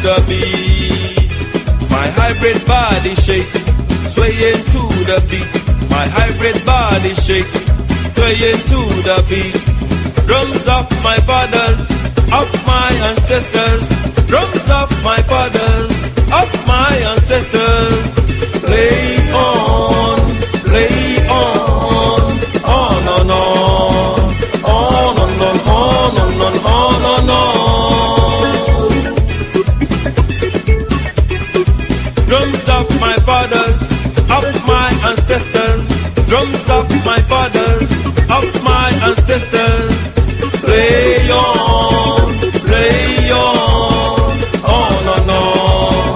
the beat. My hybrid body shakes, swaying to the beat. My hybrid body shakes, swaying to the beat. Drums of my fathers, of my ancestors. Drums of my fathers, of my ancestors. Play on and on and on, on and on, on and on. Drums of my fathers, of my ancestors. Drums of my fathers, of my ancestors. Play on and on and on,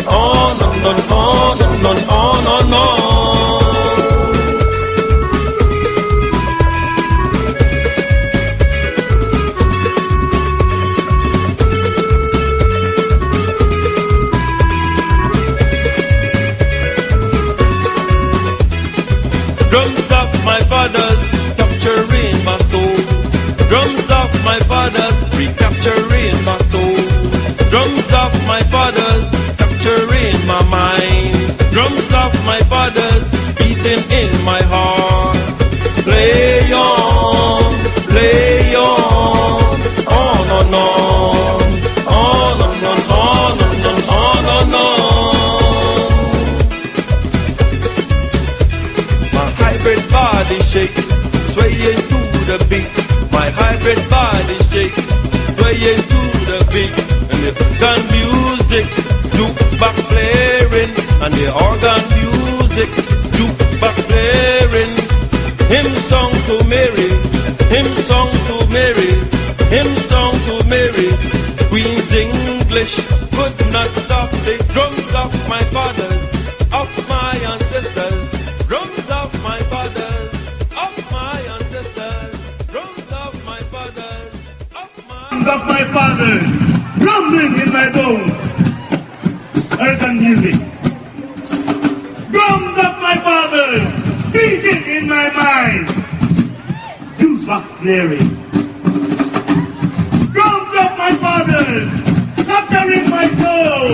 on and on, on and on. Drums of my fathers, capturing my soul. Drums of my fathers, recapturing my soul. Drums of my fathers, capturing my mind. Drums of my fathers, beating in my heart. Play on and on and on, on and on, on and on. My hybrid body shake, swaying to the beat. My hybrid body shake, swaying to the beat. And the gun music, jukebox blaring. And the organ music, jukebox blaring. Hymn song to Mary, hymn song to Mary, hymn song to Mary. Queen's English could not stop the drums of my fathers, of my ancestors. Drums of my fathers, of my ancestors. Drums of my fathers, of my fathers, rumbling in my bones. Earthen music. Drums of my fathers, beating in my mind. Jukebox blaring. Drums of my fathers, capturing my soul.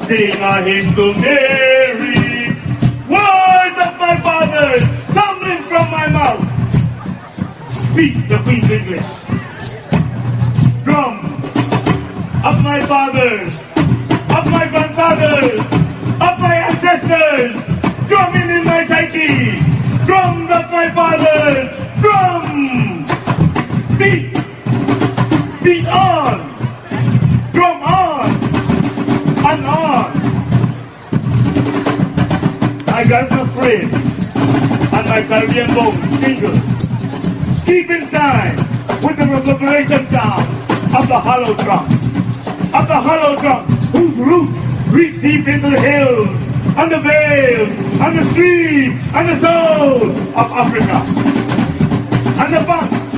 Sing a hymn to Mary. Words of my fathers, tumbling from my mouth. Speak the Queen's English. Drum of my fathers, of my grandfathers, of my ancestors, drumming in my psyche. Drums of my fathers, drum. Beat, beat on, drum on, and on. I got no friends, and my Caribbean bones single. Keep in time with the reverberation sound of the hollow drum, whose roots reach deep into the hills, and the vales, and the stream, and the soul of Africa, and the banks,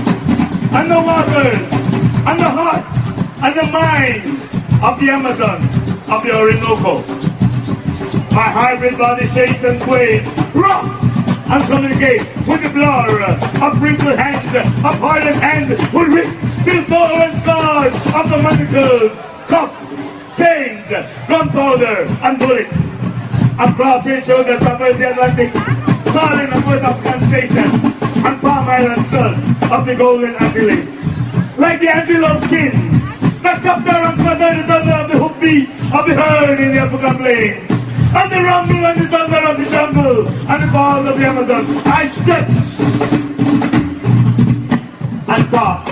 and the waters, and the heart, and the mind of the Amazon, of the Orinoco. My hybrid body shakes and sways, rock and communicate with the blur of wrinkled hands, of hardened hands, who rip till soul and scars of the manacles, cuffs, chains, gunpowder, and bullets. Across his shoulders covers the Atlantic, calling a West African station, and Palm Island sun of the Golden Antilles. Like the antelope skin, that capture and flutter the thunder of the hoofbeat of the herd in the African plains. And the rumble and the thunder of the jungle and the balls of the Amazon, I stretch and talk.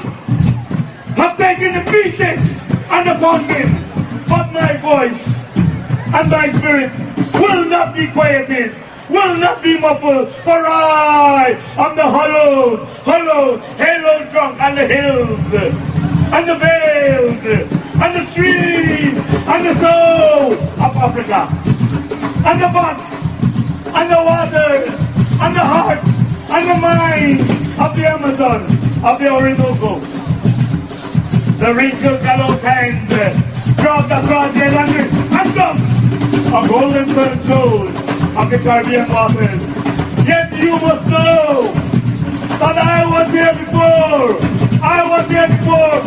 Have taken the pieces and the pounding, but my voice and my spirit will not be quieted, will not be muffled, for I am the hallowed, halo drunk on the hills, and the vales, and the streams, and the soul of Africa, and the box, and the waters, and the heart, and the mind of the Amazon, of the Orinoco. The wrinkled gallows hands dropped across the Atlantic and come a golden sun shows of the Caribbean waters. Yet you must know But I was here before. I was here before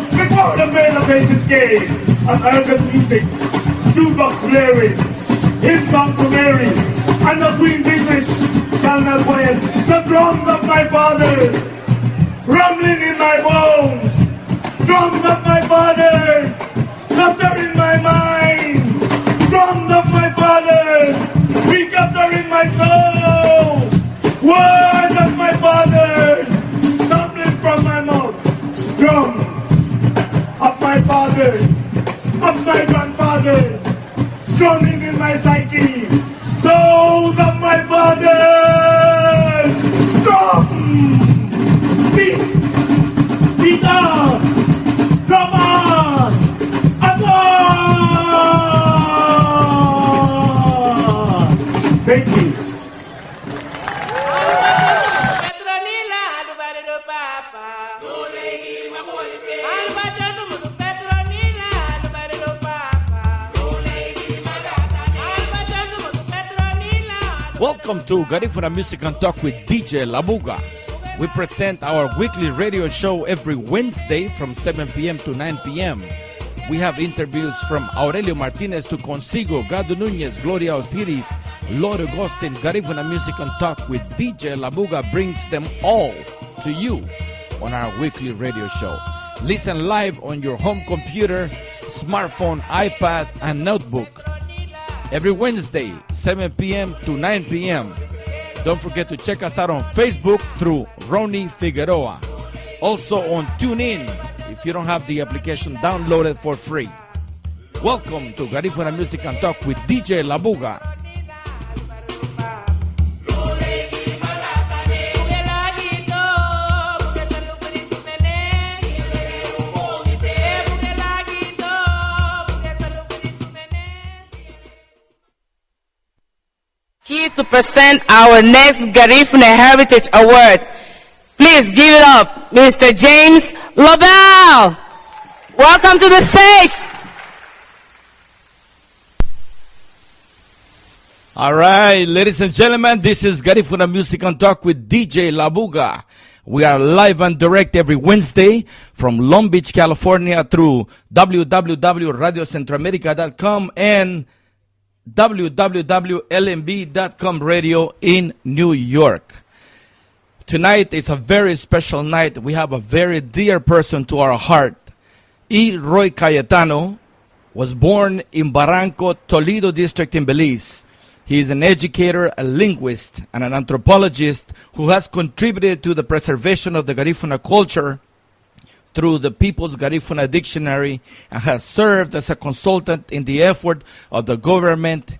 the Veil of Ages came. And urban music, jukebox blaring, hymn song to Mary, and the Queen's English shall not quiet the drums of my fathers, rumbling in my bones, drums of my fathers, suffer in my mind, drums of my fathers, recapture in my soul, words of my fathers, tumbling from my mouth, drums of my fathers, of my grandfathers, strumming in my psyche, souls of my fathers, drums, beat on, drum on, thank you. Welcome to Garifuna Music and Talk with DJ Labuga. We present our weekly radio show every Wednesday from 7 p.m. to 9 p.m. We have interviews from Aurelio Martinez to Consigo, Gado Nunez, Gloria Osiris, Lord Agustin. Garifuna Music and Talk with DJ Labuga brings them all to you on our weekly radio show. Listen live on your home computer, smartphone, iPad, and notebook. Every Wednesday, 7 p.m. to 9 p.m. Don't forget to check us out on Facebook through Ronnie Figueroa. Also on TuneIn, if you don't have the application, download it for free. Welcome to Garifuna Music and Talk with DJ Labuga. Here to present our next Garifuna Heritage Award. Please give it up, Mr. James Lobel. Welcome to the stage. All right, ladies and gentlemen, this is Garifuna Music and Talk with DJ Labuga. We are live and direct every Wednesday from Long Beach, California through www.radiocentroamerica.com and www.lmb.com radio in New York. Tonight is a very special night. We have a very dear person to our heart. E. Roy Cayetano was born in Barranco, Toledo District in Belize. He is an educator, a linguist, and an anthropologist who has contributed to the preservation of the Garifuna culture through the People's Garifuna Dictionary and has served as a consultant in the effort of the government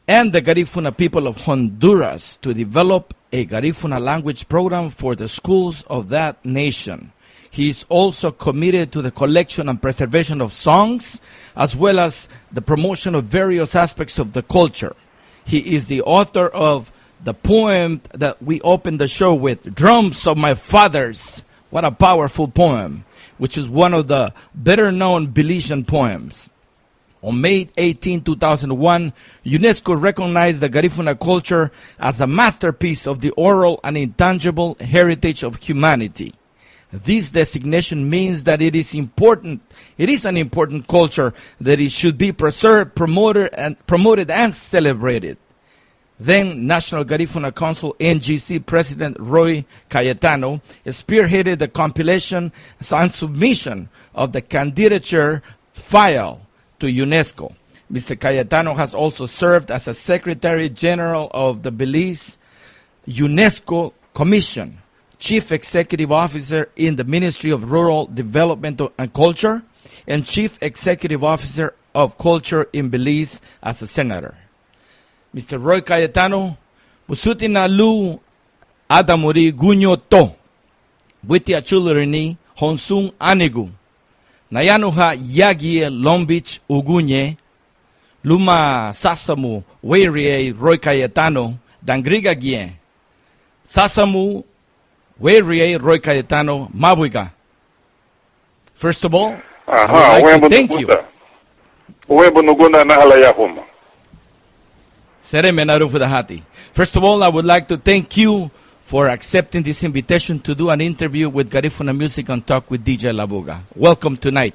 and the Garifuna people of Honduras to develop a Garifuna language program for the schools of that nation. He is also committed to the collection and preservation of songs, as well as the promotion of various aspects of the culture. He is the author of the poem that we opened the show with, Drums of My Fathers. What a powerful poem, which is one of the better-known Belizean poems. On May 18, 2001, UNESCO recognized the Garifuna culture as a masterpiece of the oral and intangible heritage of humanity. This designation means that it is an important culture, that it should be preserved, promoted and celebrated. Then National Garifuna Council NGC President Roy Cayetano spearheaded the compilation and submission of the candidature file to UNESCO. Mr. Cayetano has also served as a Secretary General of the Belize UNESCO Commission, Chief Executive Officer in the Ministry of Rural Development and Culture, and Chief Executive Officer of Culture in Belize as a Senator. Mr. Roy Cayetano, busuti na lu adamuri gunyo to, witi achulrini honsung anigu, nayanuha yagie Long Beach ugunye, luma sasamu werie Roy Cayetano, dangriga gien, sasamu werie Roy Cayetano mabuiga. First of all, I would like to thank you. First of all, I would like to thank you for accepting this invitation to do an interview with Garifuna Music and Talk with DJ Labuga. Welcome tonight.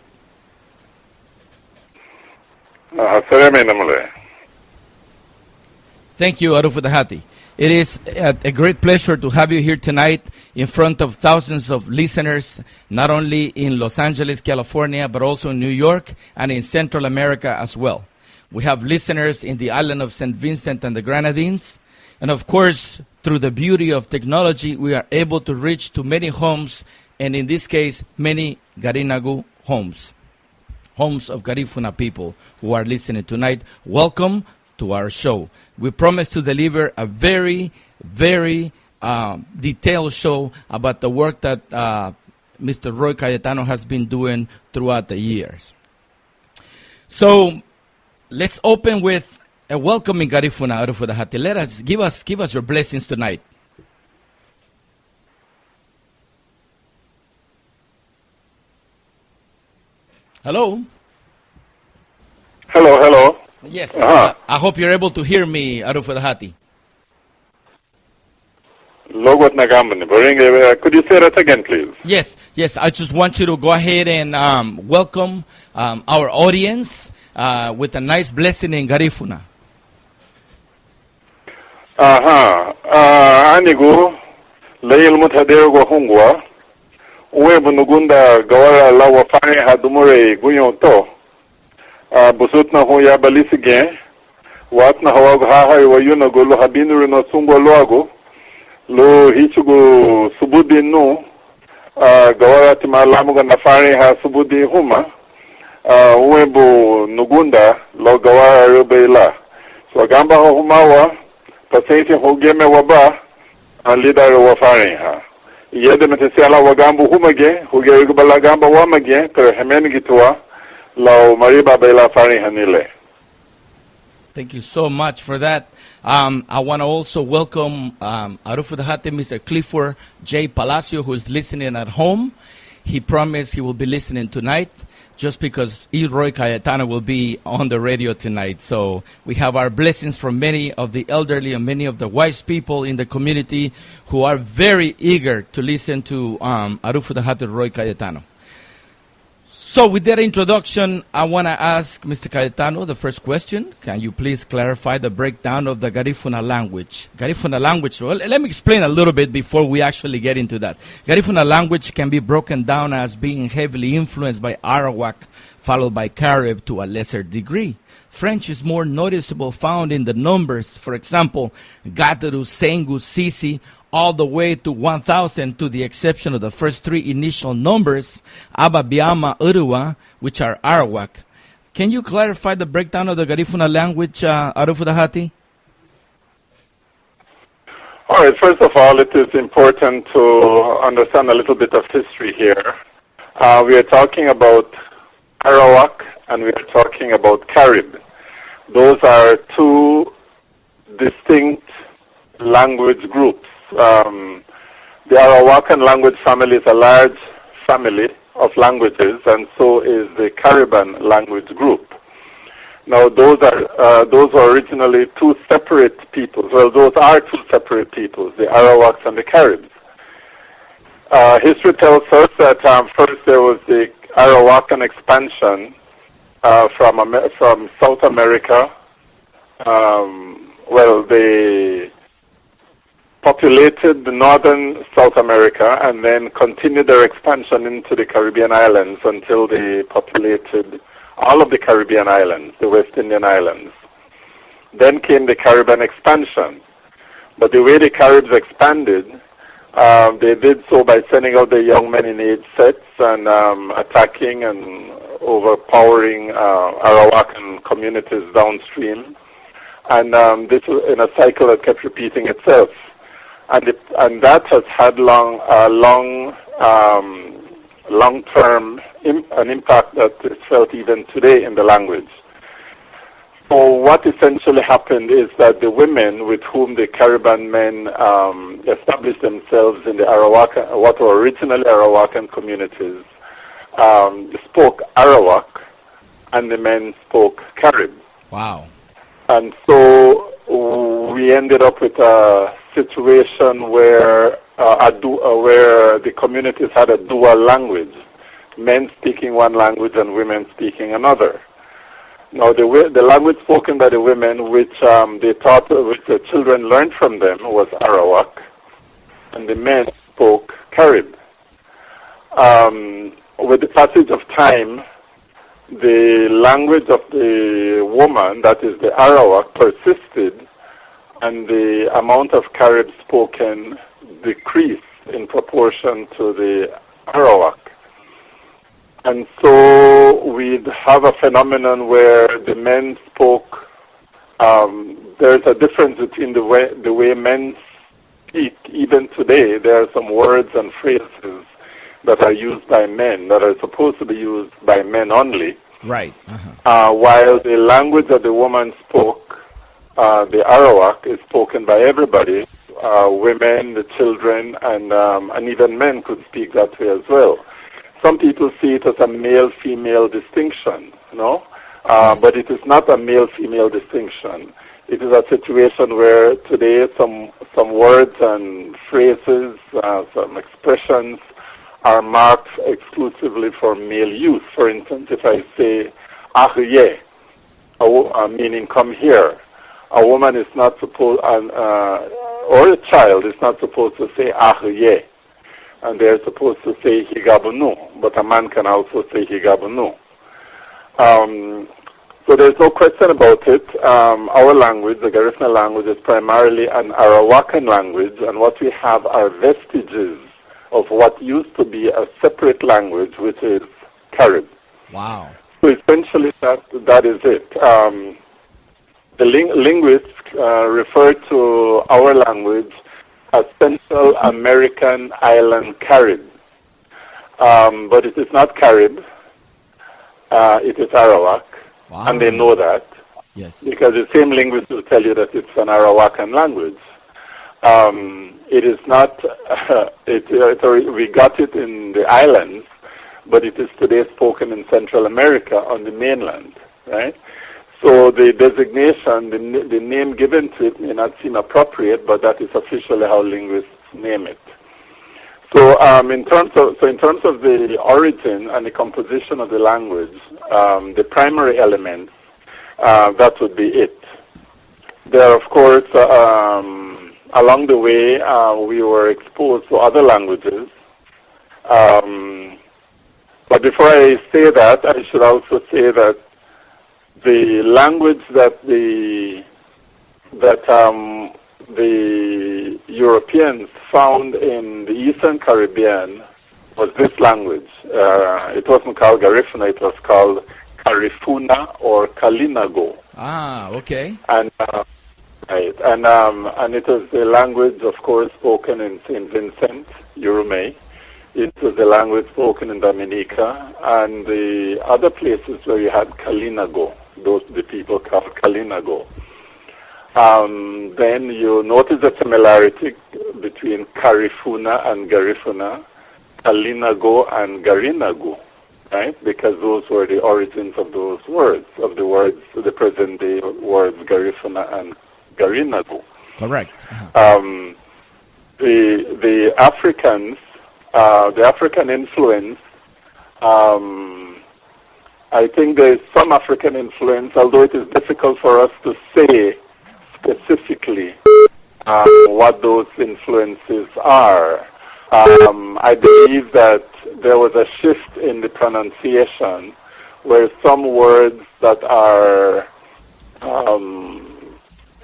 Thank you, Arufudahati. It is a great pleasure to have you here tonight in front of thousands of listeners, not only in Los Angeles, California, but also in New York and in Central America as well. We have listeners in the island of St. Vincent and the Grenadines. And of course, through the beauty of technology, we are able to reach to many homes, and in this case, many Garinagu homes. Homes of Garifuna people who are listening tonight. Welcome to our show. We promise to deliver a very, very detailed show about the work that Mr. Roy Cayetano has been doing throughout the years. So let's open with a welcoming Garifuna Arufudahati. Let us give us your blessings tonight. Hello. Hello. Yes. I hope you're able to hear me, Arufudahati. Logot Nagambani. Could you say that again, please? Yes. I just want you to go ahead and welcome our audience with a nice blessing in Garifuna. Anigu, Layel Mutadero Hungwa, Uebunugunda, Gawara Lawa Fani Hadumure, Guyon Busutna Hoya Balisigé, Watna Hawaga Wayuna Gulu Habinu no Sumbo Loago, Lo Hichugu Subudi no, Gawara Timalamuga Nafari ha Subudi Huma, Uebu Nugunda, Lo Gawara Rubela. So Gamba Humawa, Pasenti Hogeme Waba, and leader Wafari ha. Yede Metesiala Wagambu Humage, Hugerigabala Gamba Wamage, Per Hemengitua. Thank you so much for that. I want to also welcome Arufudahati, Mr. Clifford J. Palacio, who is listening at home. He promised he will be listening tonight just because Roy Cayetano will be on the radio tonight. So we have our blessings from many of the elderly and many of the wise people in the community who are very eager to listen to Arufudahati Roy Cayetano. So with that introduction, I want to ask Mr. Cayetano the first question. Can you please clarify the breakdown of the Garifuna language? Garifuna language, well, let me explain a little bit before we actually get into that. Garifuna language can be broken down as being heavily influenced by Arawak, followed by Carib to a lesser degree. French is more noticeable, found in the numbers, for example, Gataru, Sengu, Sisi, all the way to 1,000, to the exception of the first three initial numbers, Ababiama, Urua, which are Arawak. Can you clarify the breakdown of the Garifuna language, Arufudahati? All right, first of all, it is important to understand a little bit of history here. We are talking about Arawak and we are talking about Carib. Those are two distinct language groups. The Arawakan language family is a large family of languages, and so is the Caribbean language group. Now, those were originally two separate peoples. Well, those are two separate peoples, the Arawaks and the Caribs. History tells us that first there was the Arawakan expansion from South America. They populated the northern South America and then continued their expansion into the Caribbean islands until they populated all of the Caribbean islands, the West Indian islands. Then came the Caribbean expansion. But the way the Caribs expanded, they did so by sending out their young men in age sets and attacking and overpowering Arawakan communities downstream. And this was in a cycle that kept repeating itself. And that has had long-term an impact that is felt even today in the language. So what essentially happened is that the women with whom the Caribbean men established themselves in the Arawakan, what were originally Arawakan communities, spoke Arawak, and the men spoke Carib. Wow. And so we ended up with a situation where where the communities had a dual language, men speaking one language and women speaking another. Now, the language spoken by the women, which they taught, which the children learned from them, was Arawak, and the men spoke Carib. With the passage of time, the language of the woman, that is the Arawak, persisted, and the amount of Carib spoken decreased in proportion to the Arawak. And so we'd have a phenomenon where the men spoke, there's a difference between the way men speak. Even today, there are some words and phrases that are used by men that are supposed to be used by men only. Right. While the language that the woman spoke, the Arawak, is spoken by everybody. Women, the children, and even men could speak that way as well. Some people see it as a male-female distinction, Yes. But it is not a male-female distinction. It is a situation where today some words and phrases, some expressions are marked exclusively for male use. For instance, if I say "ahye," meaning "come here," a woman is not supposed, or a child is not supposed to say "ahye." And they're supposed to say higabunu, but a man can also say higabunu. So there's no question about it. Our language, the Garifuna language, is primarily an Arawakan language, and what we have are vestiges of what used to be a separate language, which is Carib. Wow. So essentially that is it. The linguists refer to our language as Central American Island Carib. But it is not Carib, it is Arawak, and they know that. Yes. Because the same linguist will tell you that it's an Arawakan language. It is not, we got it in the islands, but it is today spoken in Central America on the mainland, right? So the designation, the name given to it may not seem appropriate, but that is officially how linguists name it. So in terms of the origin and the composition of the language, the primary elements, that would be it. There, of course, along the way, we were exposed to other languages. But before I say that, I should also say that the language that the Europeans found in the Eastern Caribbean was this language. It wasn't called Garifuna, it was called Garifuna or Kalinago. Ah, okay. And right, and it was the language, of course, spoken in St. Vincent, Urume. It was the language spoken in Dominica and the other places where you had Kalinago. The people called Kalinago. Then you notice the similarity between Garifuna and Garifuna, Kalinago and Garinago, right? Because those were the origins of those words, the present-day words Garifuna and Garinago. Correct. The Africans, the African influence, I think there is some African influence, although it is difficult for us to say specifically what those influences are. I believe that there was a shift in the pronunciation where some words that are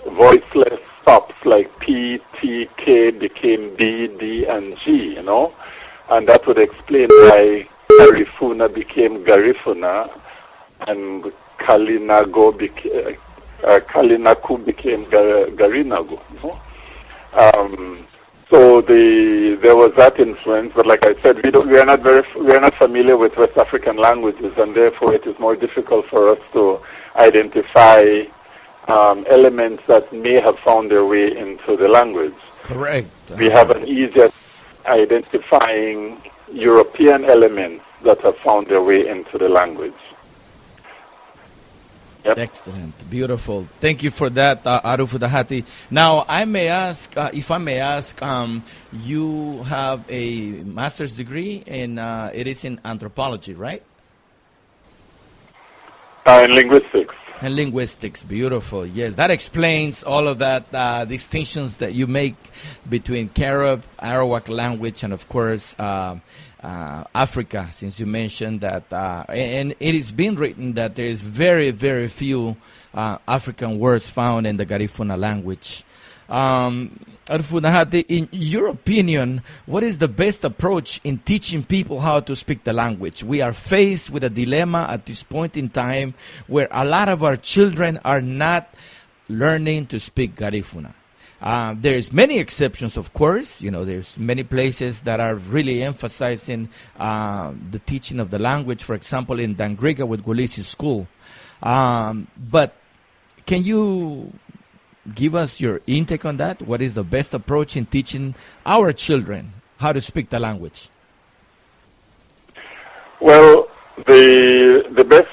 voiceless stops like P, T, K became B, D, and G, and that would explain why Garifuna became Garifuna and Kalinago Kalinaku became Garinago. So there was that influence, but like I said, we are not familiar with West African languages, and therefore it is more difficult for us to identify elements that may have found their way into the language. Correct. We have an easier identifying European elements that have found their way into the language. Yep. Excellent, beautiful. Thank you for that, Arufu Dahati. Now, I may ask, if I may ask, you have a master's degree in, it is in anthropology, right? In linguistics. And linguistics, beautiful. Yes, that explains all of that, distinctions that you make between Carib, Arawak language, and of course, Africa, since you mentioned that, and it is been written that there is very, very few African words found in the Garifuna language. Arufu Dahati, in your opinion, what is the best approach in teaching people how to speak the language? We are faced with a dilemma at this point in time where a lot of our children are not learning to speak Garifuna. There's many exceptions, of course. You know, there's many places that are really emphasizing the teaching of the language. For example, in Dangriga with Gulisi School. But can you give us your intake on that? What is the best approach in teaching our children how to speak the language? Well, the best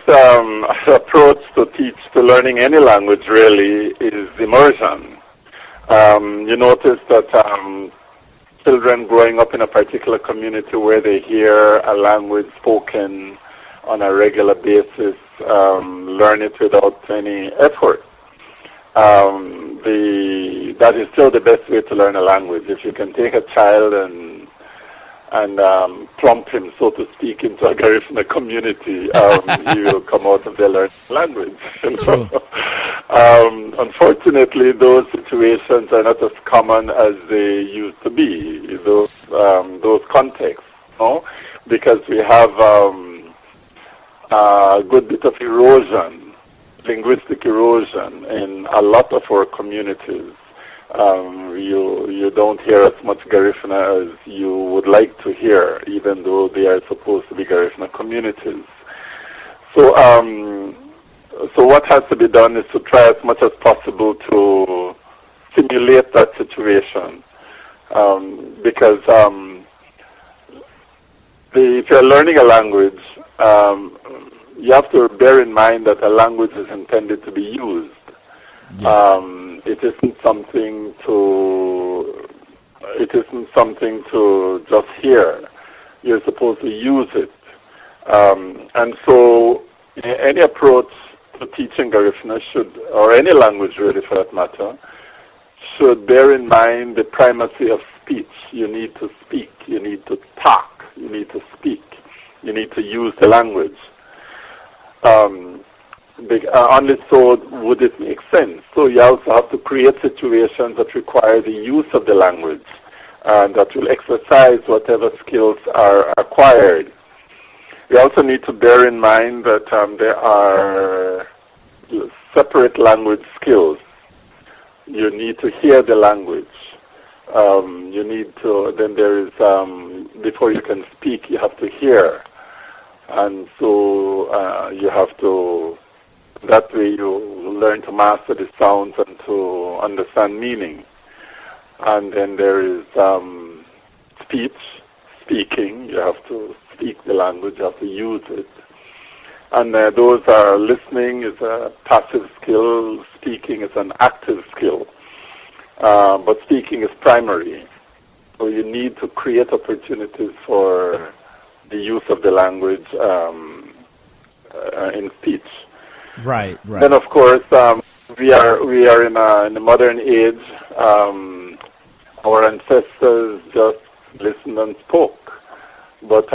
approach to learning any language really is immersion. You notice that children growing up in a particular community where they hear a language spoken on a regular basis learn it without any effort. That is still the best way to learn a language. If you can take a child and plump him, so to speak, into a Garifuna community, he will come out of there learning language. True. Unfortunately, those situations are not as common as they used to be. Those contexts, no? Because we have a good bit of erosion, linguistic erosion, in a lot of our communities. You don't hear as much Garifuna as you would like to hear, even though they are supposed to be Garifuna communities. So what has to be done is to try as much as possible to simulate that situation, because if you're learning a language, you have to bear in mind that a language is intended to be used. Yes. It isn't something to just hear. You're supposed to use it, and so any approach to teaching Garifuna should, or any language really for that matter, should bear in mind the primacy of speech. You need to speak. You need to talk. You need to speak. You need to use the language. Only so would it make sense. So you also have to create situations that require the use of the language and that will exercise whatever skills are acquired. We also need to bear in mind that there are separate language skills. You need to hear the language. You need to, then there is, before you can speak, you have to hear. And so you have to, that way you learn to master the sounds and to understand meaning. And then there is speech, speaking. You have to speak the language, you have to use it. And those are, listening is a passive skill, speaking is an active skill. But speaking is primary. So you need to create opportunities for the use of the language in speech. Right, right. Then, of course, we are in a modern age. Our ancestors just listened and spoke, but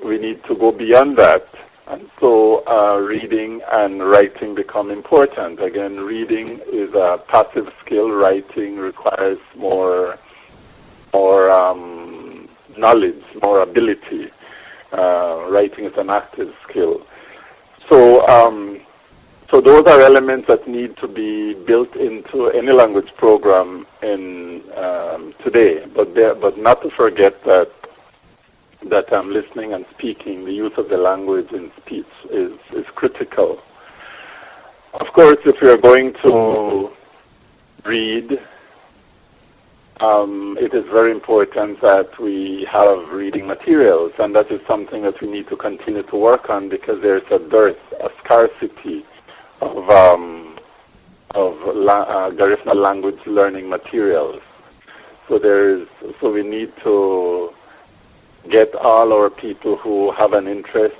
we need to go beyond that, and so reading and writing become important. Again, reading is a passive skill. Writing requires more knowledge, more ability. Writing is an active skill. So those are elements that need to be built into any language program in today. But not to forget that listening and speaking, the use of the language in speech is critical. Of course, if we are going to read, it is very important that we have reading materials, and that is something that we need to continue to work on because there's a dearth, a scarcity of Garifuna language learning materials. So we need to get all our people who have an interest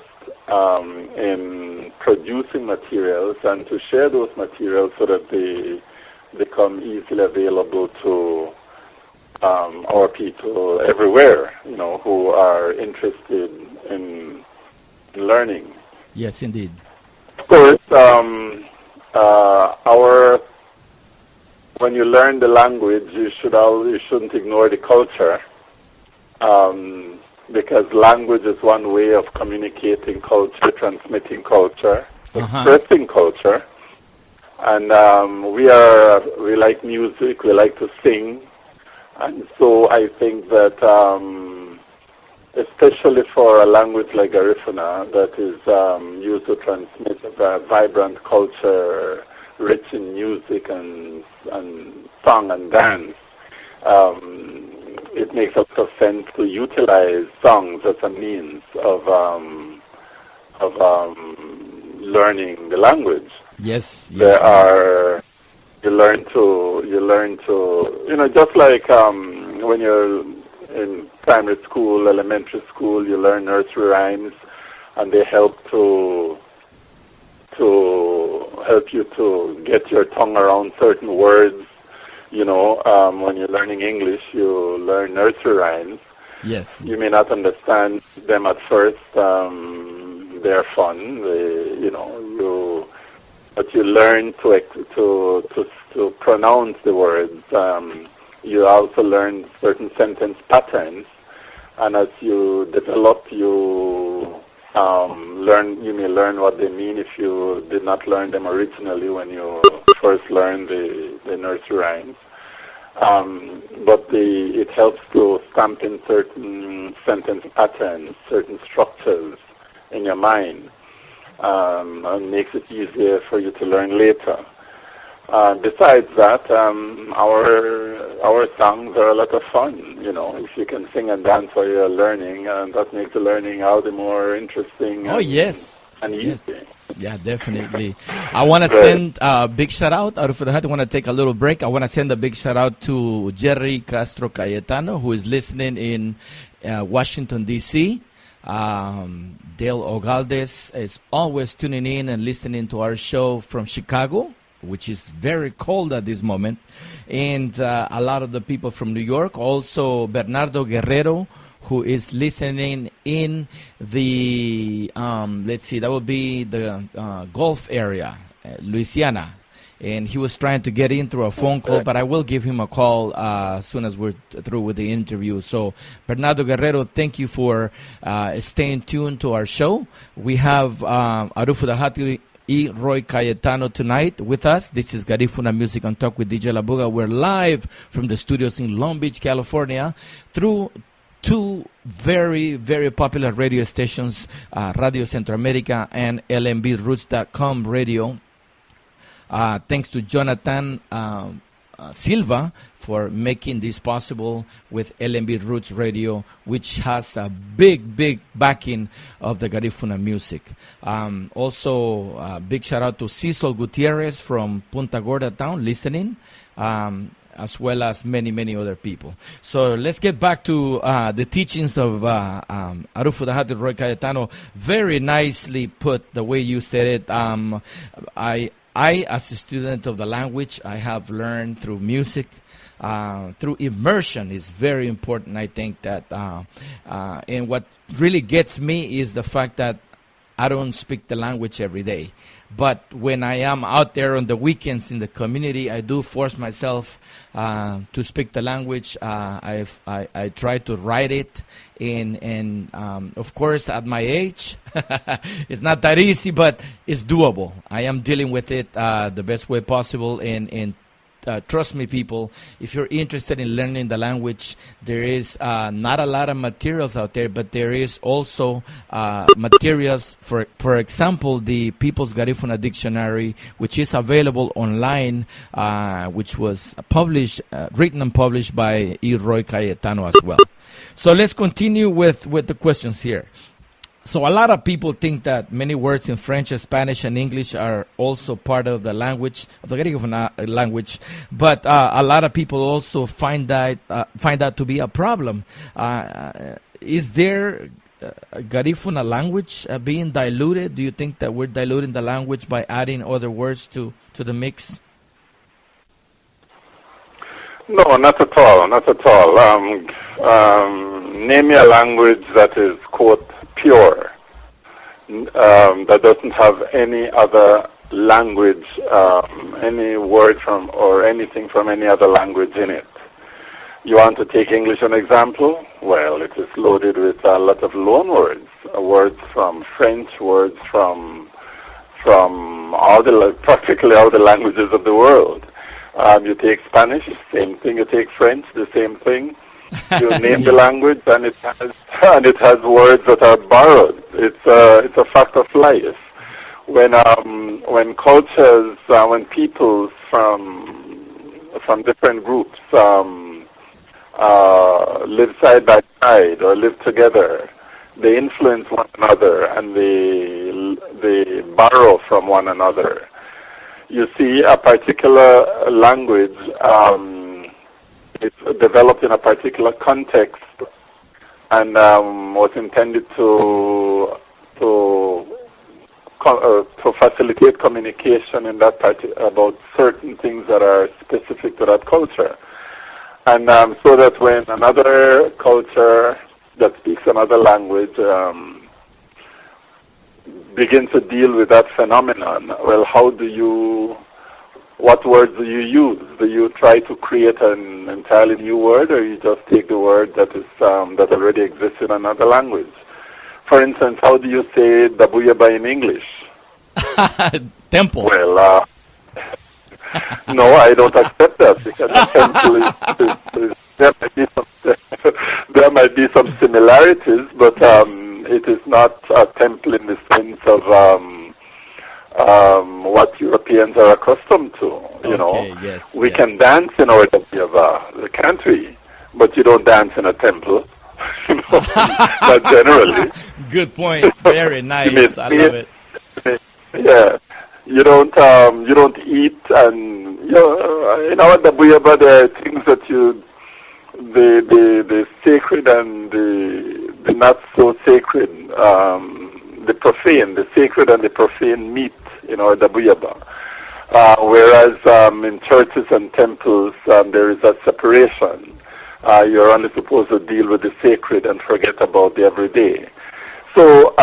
in producing materials and to share those materials so that they become easily available to our people everywhere, who are interested in learning. Yes, indeed. Of course, when you learn the language, you shouldn't ignore the culture, because language is one way of communicating culture, transmitting culture, expressing culture. And we like music, we like to sing, and so I think that especially for a language like Garifuna that is used to transmit a vibrant culture, rich in music and song and dance, it makes a lot of sense to utilize songs as a means of learning the language. Yes. You learn to just like when you're in primary school, elementary school, you learn nursery rhymes, and they help to help you to get your tongue around certain words. When you're learning English, you learn nursery rhymes. Yes. You may not understand them at first. They're fun. But you learn to pronounce the words. You also learn certain sentence patterns, and as you develop, you may learn what they mean if you did not learn them originally when you first learned the nursery rhymes. But it helps to stamp in certain sentence patterns, certain structures in your mind, and makes it easier for you to learn later. Besides that, our songs are a lot of fun. If you can sing and dance while you're learning, that makes the learning all the more interesting. Oh, yes. And easy. Yes. Yeah, definitely. I want to send a big shout out of the heart. I want to take a little break. I want to send a big shout out to Jerry Castro Cayetano, who is listening in Washington, D.C. Dale Ogaldes is always tuning in and listening to our show from Chicago, which is very cold at this moment, and a lot of the people from New York. Also, Bernardo Guerrero, who is listening in the, that would be the Gulf area, Louisiana. And he was trying to get in through a phone call, but I will give him a call as soon as we're through with the interview. So, Bernardo Guerrero, thank you for staying tuned to our show. We have Arufo Dahati E. Roy Cayetano tonight with us. This is Garifuna Music on Talk with DJ Labuga. We're live from the studios in Long Beach, California, through two very, very popular radio stations, Radio Centro America and LMBRoots.com radio. Thanks to Jonathan Silva for making this possible with LMB Roots Radio, which has a big, big backing of the Garifuna music. Also, big shout out to Cecil Gutierrez from Punta Gorda town listening, as well as many, many other people. So let's get back to the teachings of Arufo Dahati Roy Cayetano. Very nicely put the way you said it. I, as a student of the language, I have learned through music, through immersion is very important. I think that, and what really gets me is the fact that I don't speak the language every day. But when I am out there on the weekends in the community, I do force myself to speak the language. I try to write it, and of course, at my age, it's not that easy, but it's doable. I am dealing with it the best way possible, and trust me, people, if you're interested in learning the language, there is not a lot of materials out there, but there is also materials, for example, the People's Garifuna Dictionary, which is available online, which was written and published by E. Roy Cayetano as well. So let's continue with the questions here. So a lot of people think that many words in French, Spanish, and English are also part of the language, of the Garifuna language, but a lot of people also find that to be a problem. Is there Garifuna language being diluted? Do you think that we're diluting the language by adding other words to the mix? No, not at all, not at all. Name me a language that is, quote, pure, that doesn't have any other language, any word from or anything from any other language in it. You want to take English an example? Well, it is loaded with a lot of loan words, words from French, words from practically all the languages of the world. You take Spanish, same thing. You take French, the same thing. You name the language, and it has words that are borrowed. It's a fact of life. When cultures, when peoples from different groups live side by side or live together, they influence one another and they borrow from one another. You see, a particular language it's developed in a particular context and was intended to facilitate communication in that about certain things that are specific to that culture. And so that when another culture that speaks another language begins to deal with that phenomenon, well, what words do you use? Do you try to create an entirely new word, or you just take the word that is that already exists in another language? For instance, how do you say Dabuyaba in English? Temple. Well, no, I don't accept that, because the temple there might be some similarities, but it is not a temple in the sense of what Europeans are accustomed to. You know, we can dance in our Dabuyaba, can't we? But you don't dance in a temple. You know, not generally. Good point. Very nice. I love it. Yeah. You don't eat, and in our Dabuyaba there are things that the sacred and the not so sacred, the profane, the sacred and the profane meet in our Dabuyaba. Whereas in churches and temples there is a separation. You're only supposed to deal with the sacred and forget about the everyday. So,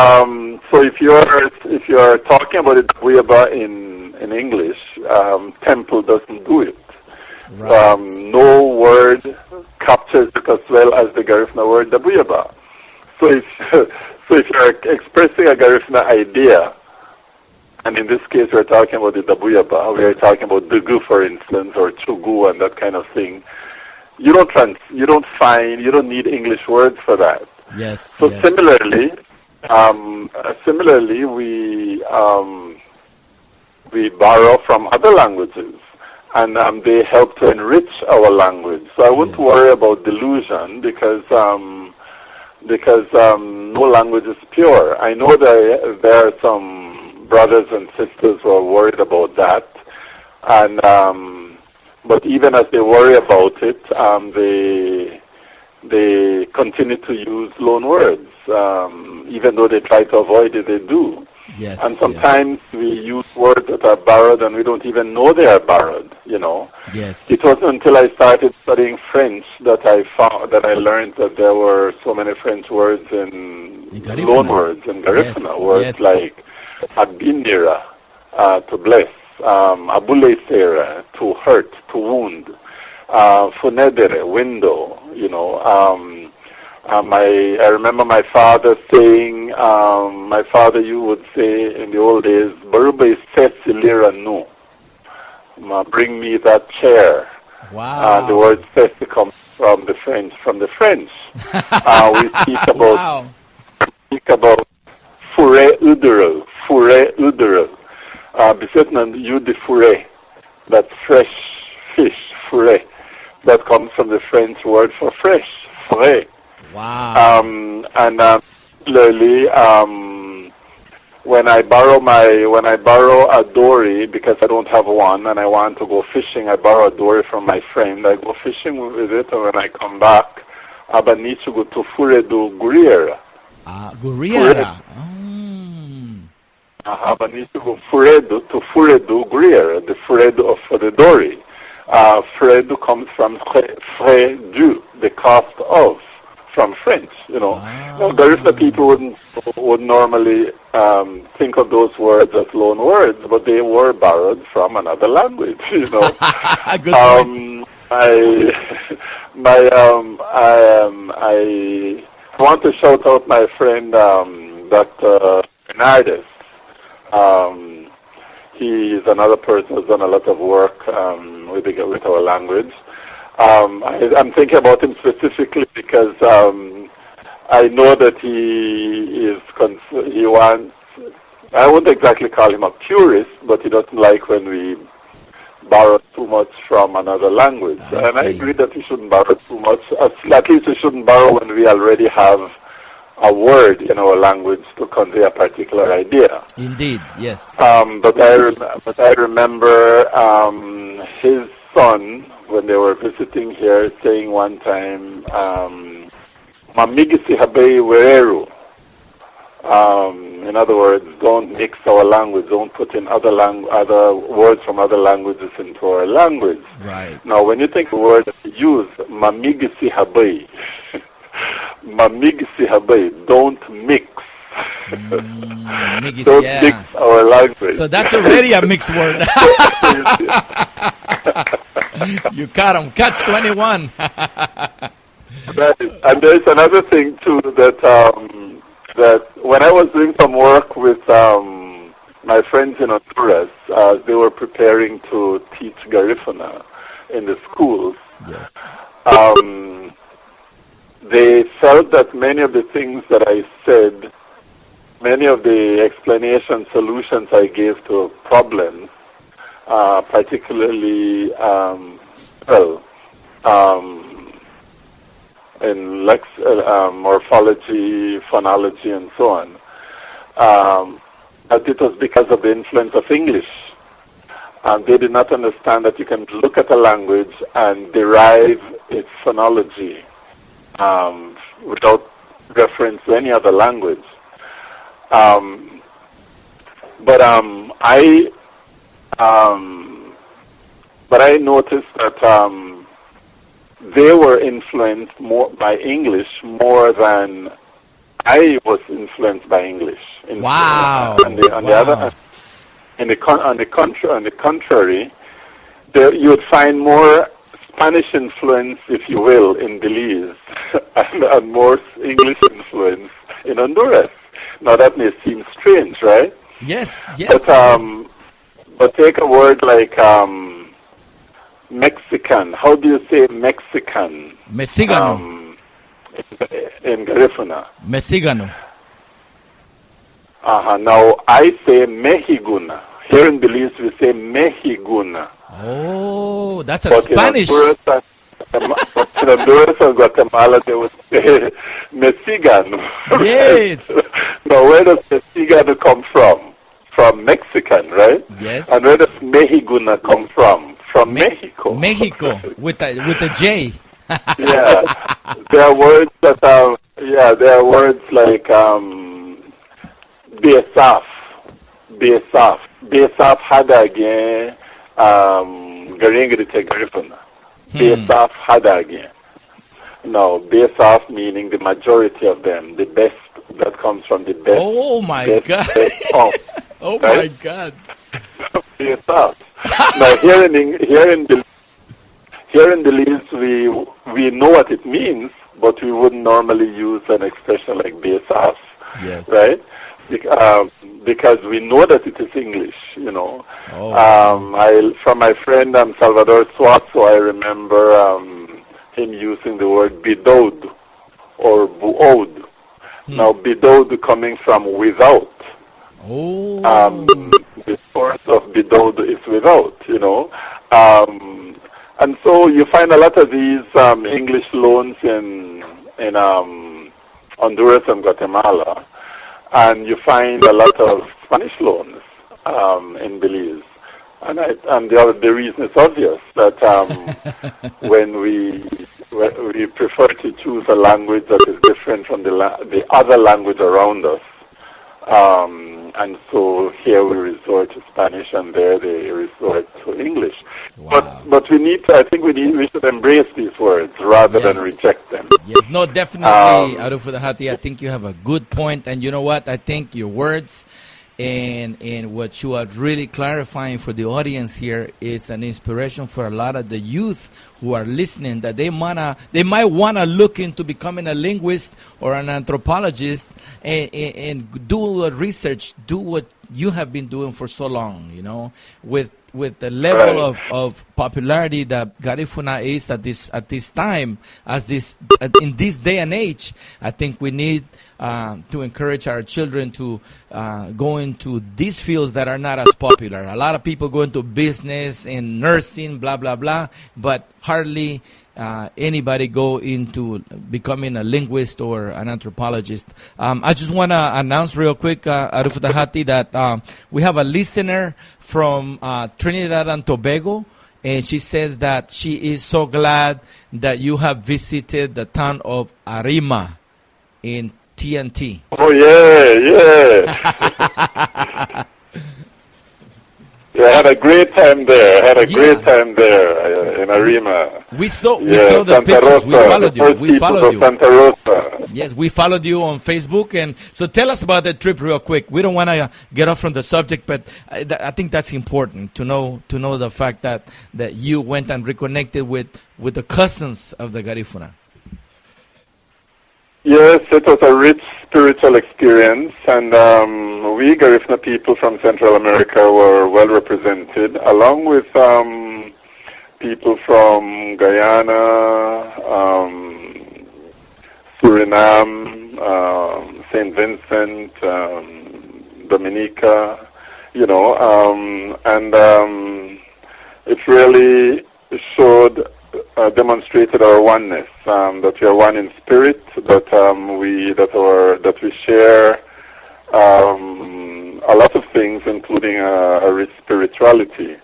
if you're talking about the Dabuyaba in English, temple doesn't do it. Right. No word captures it as well as the Garifuna word Dabuyaba. So if you're expressing a Garifuna idea, and in this case we're talking about the Dabuyaba, we are talking about Dugu, for instance, or Chugu and that kind of thing. You don't need English words for that. Yes. So yes. Similarly, we borrow from other languages, and they help to enrich our language. So I wouldn't worry about delusion, because no language is pure. I know there are some brothers and sisters who are worried about that, and but even as they worry about it, they continue to use loan words. Even though they try to avoid it, they do. Yes. And sometimes we use words that are borrowed and we don't even know they are borrowed, you know. Yes. It wasn't until I started studying French that I learned that there were so many French words in loan words in Garifuna. Words like abindira, to bless, abulesera, to hurt, to wound, funedere, window, you know. I remember my father saying, you would say in the old days, Barube sesilira no. Bring me that chair. Wow. The word sesi comes from the French. We speak about fure udero. Besetnan you de fure. That's fresh fish, fure. That comes from the French word for fresh, fure. Wow. particularly when I borrow a dory because I don't have one and I want to go fishing, I borrow a dory from my friend. I go fishing with it, and when I come back, I need to go to Furedo Guriera. Guriera. I need to go to Furedo Guriera, the Furedo for the dory. Fredo comes from fredu, the cost of, from French, you know. Now, Garifuna people would normally think of those words as loan words, but they were borrowed from another language, you know. Good point. I want to shout out my friend Dr. Bernardes. He is another person who's done a lot of work with our language. I'm thinking about him specifically because I know that he wants, I wouldn't exactly call him a purist, but he doesn't like when we borrow too much from another language. I agree that we shouldn't borrow too much. At least we shouldn't borrow when we already have a word in our language to convey a particular idea. Indeed, yes. But I remember his son, when they were visiting here, saying one time, "Mamigisi habei wereru." In other words, don't mix our language. Don't put in other words from other languages into our language. Right. Now, when you think of the word that you use, "Mamigisi habei," "Mamigisi habei," don't mix. Don't mix our language. So that's already a mixed word. You caught him. Catch 21. And there's another thing too that when I was doing some work with my friends in Honduras, they were preparing to teach Garifuna in the schools. Yes. They felt that many of the things that I said, many of the explanation solutions I gave to problems, particularly, in morphology, phonology, and so on, that it was because of the influence of English. They did not understand that you can look at a language and derive its phonology without reference to any other language. But I noticed that they were influenced more by English more than I was influenced by English. Wow! On the contrary, you would find more Spanish influence, if you will, in Belize, and more English influence in Honduras. Now that may seem strange, right? Yes, yes. But take a word like Mexican. How do you say Mexican? Mesigano. In Garifuna. Mesigano. Now I say Mexiguna. Here in Belize we say Mexiguna. Oh, that's a Spanish. But in Honduras and Guatemala they would say Mesigano. Yes. Now where does Mesigano come from? From Mexican, right? Yes. And where does Mexiguna come from? From Mexico. Mexico with a J. Yeah, there are words that there are words like Besaf, Hadagin, Garingirite Garifuna. Besaf Hadagin. No, Besaf meaning the majority of them, the best that comes from the best. Oh my God! Oh my God! Besaf. Now here in Belize, we know what it means, but we wouldn't normally use an expression like Besaf, yes, right? Because we know that it is English, you know. Oh. From my friend Salvador Suazo, I remember him using the word bidode or buod. Now bidode coming from without. Oh. The source of bidode is without, you know. And so you find a lot of these English loans in Honduras and Guatemala, and you find a lot of Spanish loans in Belize. And the reason is obvious, that when we prefer to choose a language that is different from the other language around us, and so here we resort to Spanish, and there they resort to English. Wow. But I think we should embrace these words rather than reject them. Yes, no, definitely, Arufudahati, I think you have a good point, and you know what? I think your words and what you are really clarifying for the audience here is an inspiration for a lot of the youth who are listening, that they might wanna look into becoming a linguist or an anthropologist and do a research, do what you have been doing for so long, you know, with the level of popularity that Garifuna is at this time, in this day and age. I think we need to encourage our children to go into these fields that are not as popular. A lot of people go into business and nursing, blah blah blah, but hardly anybody go into becoming a linguist or an anthropologist. I just want to announce real quick, Arufudahati, that we have a listener from Trinidad and Tobago, and she says that she is so glad that you have visited the town of Arima in TNT. Oh, yeah. Yeah, I had a great time there. In Arima. We saw the pictures. We followed you. We followed you. Santa Rosa. Yes, we followed you on Facebook. And so tell us about the trip real quick. We don't want to get off from the subject, but I think that's important to know the fact that you went and reconnected with the cousins of the Garifuna. Yes, it was a rich spiritual experience, and we Garifuna people from Central America were well represented, along with people from Guyana, Suriname, St. Vincent, Dominica, you know, and it really demonstrated our oneness, that we are one in spirit, that we share a lot of things, including a rich spirituality.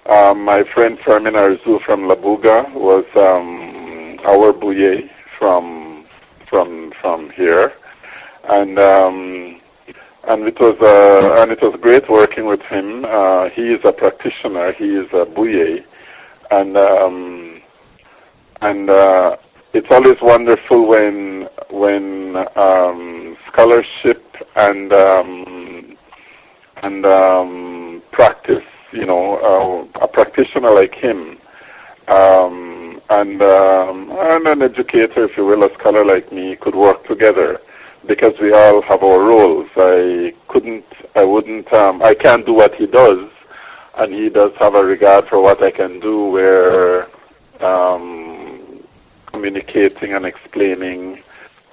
My friend Fermin Arzu from Labuga was our bouye from here, and it was great working with him. He is a practitioner. He is a bouye. And it's always wonderful when scholarship and practice, you know, a practitioner like him, and an educator, if you will, a scholar like me, could work together, because we all have our roles. I can't do what he does, and he does have a regard for what I can do, where communicating and explaining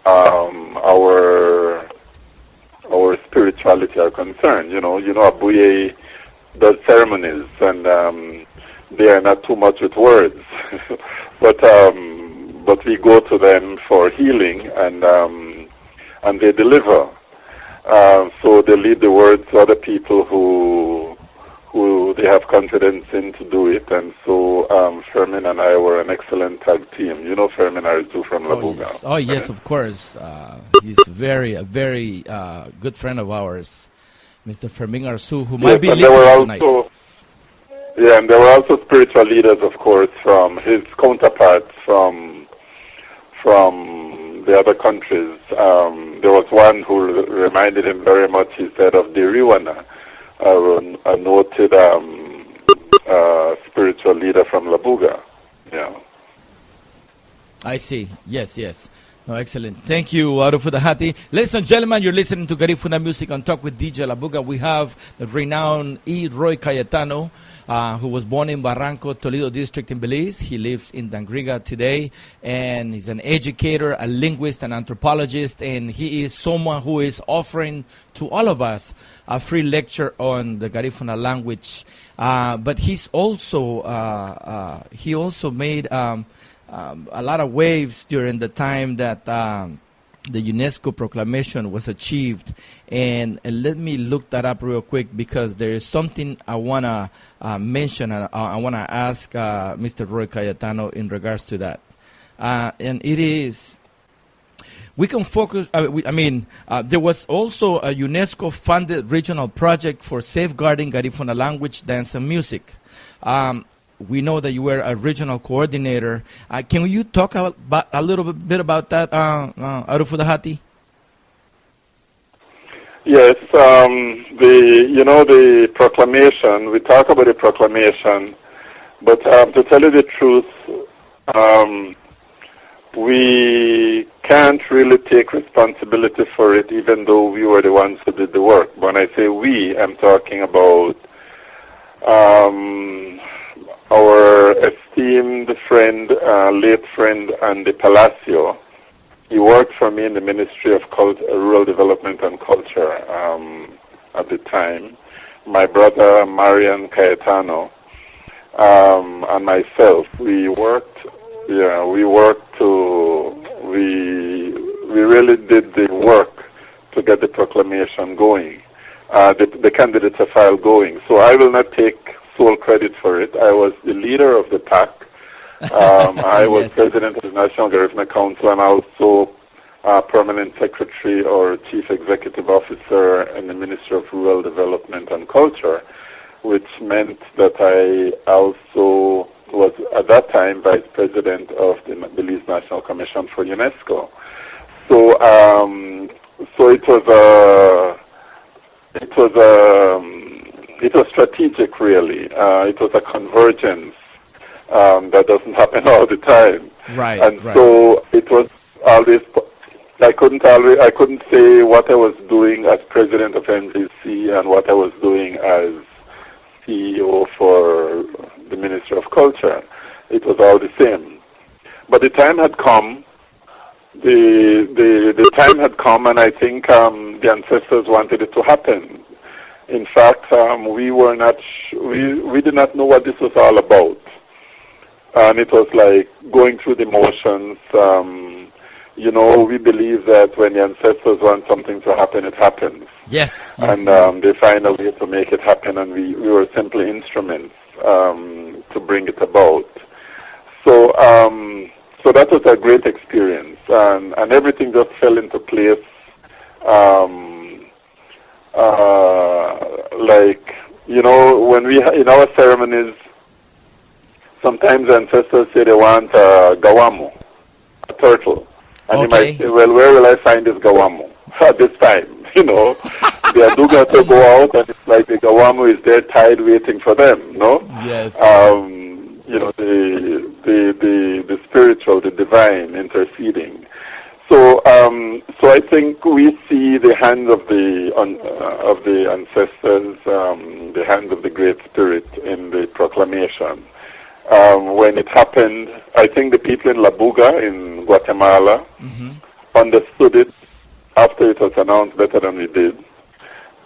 our spirituality are concerned. You know, a bouye does ceremonies, and they are not too much with words, but we go to them for healing, and they deliver. So they lead the words to other people who they have confidence in to do it, and so Fermin and I were an excellent tag team. You know Fermin Arzu from Labuga. Oh yes, of course. He's a very good friend of ours, Mr. Fermin Arzu, who might be listening tonight. Yeah, and there were also spiritual leaders, of course, from his counterparts from the other countries. There was one who reminded him very much, he said, of Diriwana, a noted spiritual leader from Labuga. Yeah. I see. Yes. No, excellent. Thank you, Arufudahati. Ladies and gentlemen, you're listening to Garifuna Music on Talk with DJ Labuga. We have the renowned Roy Cayetano, who was born in Barranco, Toledo District in Belize. He lives in Dangriga today, and he's an educator, a linguist, an anthropologist, and he is someone who is offering to all of us a free lecture on the Garifuna language. But he's also he also made a lot of waves during the time that the UNESCO proclamation was achieved. And let me look that up real quick, because there is something I want to mention, and I want to ask Mr. Roy Cayetano in regards to that. And it is, we can focus, there was also a UNESCO-funded regional project for safeguarding Garifuna language, dance, and music. We know that you were a regional coordinator. Can you talk about a little bit about that, Arufudahati? Yes, the proclamation, we talk about the proclamation, but to tell you the truth, we can't really take responsibility for it, even though we were the ones who did the work. When I say we, I'm talking about our esteemed friend, late friend, Andy Palacio. He worked for me in the Ministry of Rural Development and Culture at the time. My brother, Marian Cayetano, and myself, we really did the work to get the proclamation going, the candidature file going. So I will not take sole credit for it. I was the leader of the pack. I was Yes. president of the National Garifuna Council, and also permanent secretary or chief executive officer in the Ministry of Rural Development and Culture, which meant that I also was at that time vice president of the Belize National Commission for UNESCO. So, it was strategic, really. It was a convergence that doesn't happen all the time. Right. So it was all this. I couldn't say what I was doing as president of NGC and what I was doing as CEO for the Ministry of Culture. It was all the same. But the time had come. The time had come, and I think the ancestors wanted it to happen. In fact, we did not know what this was all about, and it was like going through the motions. We believe that when the ancestors want something to happen, it happens. Yes. And they find a way to make it happen, and we were simply instruments to bring it about. So that was a great experience, and everything just fell into place. When we in our ceremonies, sometimes ancestors say they want a gawamu, a turtle. And you might say, well, where will I find this gawamu at this time? The aduga to go out, and it's like the gawamu is there tied waiting for them, no? Yes. The spiritual, the divine interceding. So I think we see the hand of the ancestors, the hand of the Great Spirit in the proclamation. When it happened, I think the people in Labuga in Guatemala understood it after it was announced better than we did.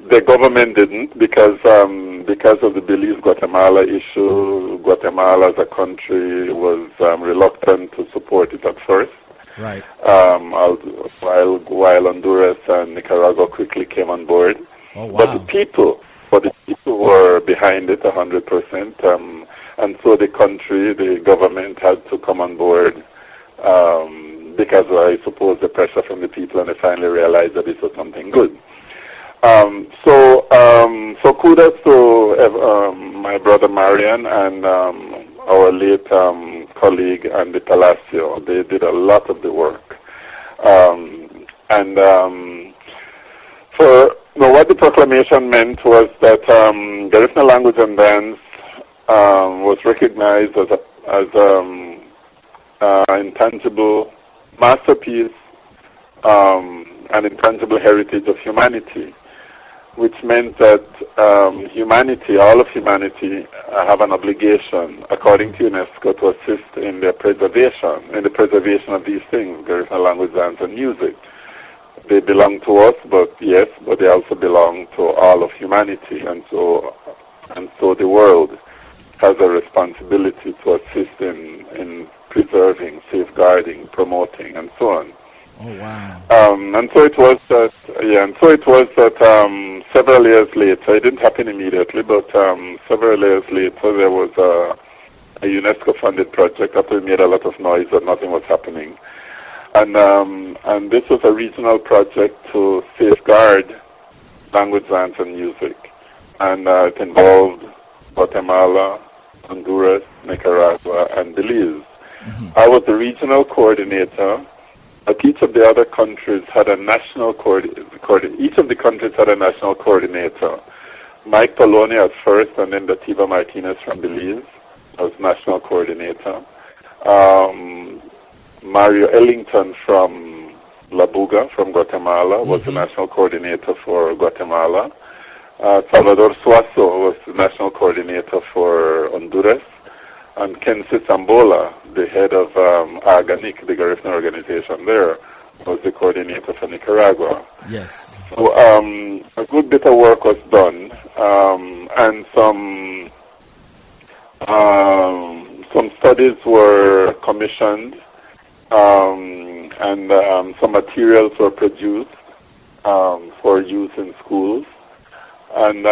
The government didn't, because of the Belize-Guatemala issue. Guatemala as a country was reluctant to support it at first. Right. While Honduras and Nicaragua quickly came on board. Oh, wow. But the people were behind it 100%. And so the country, the government had to come on board because I suppose the pressure from the people, and they finally realized that this was something good. So kudos to my brother Marian and our late colleague Andy Palacio. They did a lot of the work. What the proclamation meant was that Garifuna language and dance was recognized as an intangible masterpiece, an intangible heritage of humanity, which meant that humanity, all of humanity, have an obligation, according to UNESCO, to assist in the preservation of these things, Garifuna language, dance, and music. They belong to us, but they also belong to all of humanity, and so the world has a responsibility to assist in preserving, safeguarding, promoting, and so on. Oh, wow. And so it was that, several years later, it didn't happen immediately, but several years later, there was a UNESCO-funded project after it made a lot of noise that nothing was happening. And this was a regional project to safeguard language, science, and music. And it involved Guatemala, Honduras, Nicaragua, and Belize. Mm-hmm. I was the regional coordinator, but each of the other countries had a national each of the countries had a national coordinator. Mike Poloni at first, and then Dativa Martinez from Belize was national coordinator. Mario Ellington from Labuga, from Guatemala, was the national coordinator for Guatemala. Salvador Suazo was the national coordinator for Honduras. And Ken Sisambola, the head of AGANIC, the Garifuna organization there, was the coordinator for Nicaragua. Yes. So a good bit of work was done, and some studies were commissioned, and some materials were produced for use in schools, and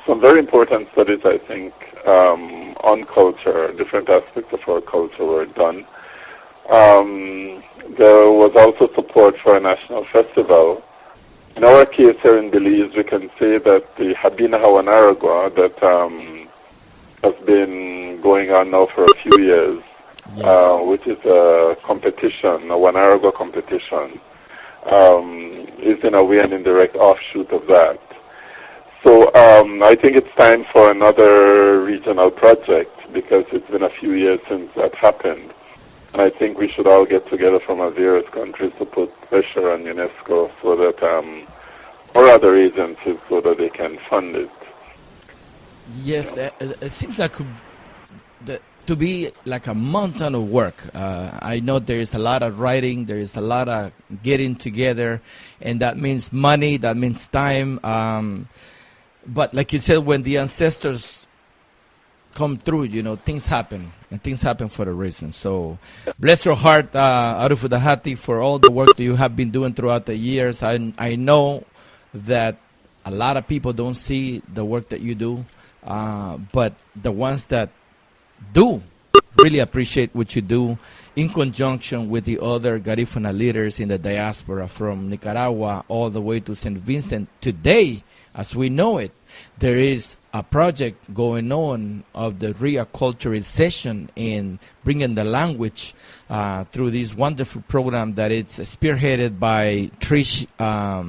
some very important studies, I think, on culture, different aspects of our culture were done. There was also support for a national festival. In our case here in Belize, we can say that the Habina Hawanaragua that has been going on now for a few years, which is a competition, a Wanaragua competition, is in a way an indirect offshoot of that. So I think it's time for another regional project because it's been a few years since that happened. And I think we should all get together from our various countries to put pressure on UNESCO so that, or other agencies so that they can fund it. Yes, it seems like to be like a mountain of work. I know there is a lot of writing, there is a lot of getting together, and that means money, that means time. But like you said, when the ancestors come through, you know, things happen, and things happen for a reason. So bless your heart, Arufudahati, for all the work that you have been doing throughout the years. I know that a lot of people don't see the work that you do, but the ones that do really appreciate what you do in conjunction with the other Garifuna leaders in the diaspora from Nicaragua all the way to St. Vincent. Today, as we know it, there is a project going on of the reacculturization in bringing the language through this wonderful program that it's spearheaded by Trish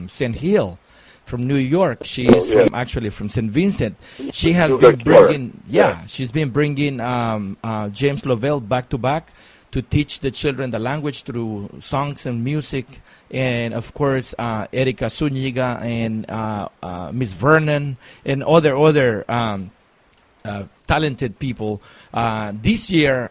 St. Hill from New York. She is from actually from St. Vincent. She has been bringing, she's been bringing James Lovell back to back to teach the children the language through songs and music, and of course Erika Zuniga and Miss Vernon and other talented people. This year,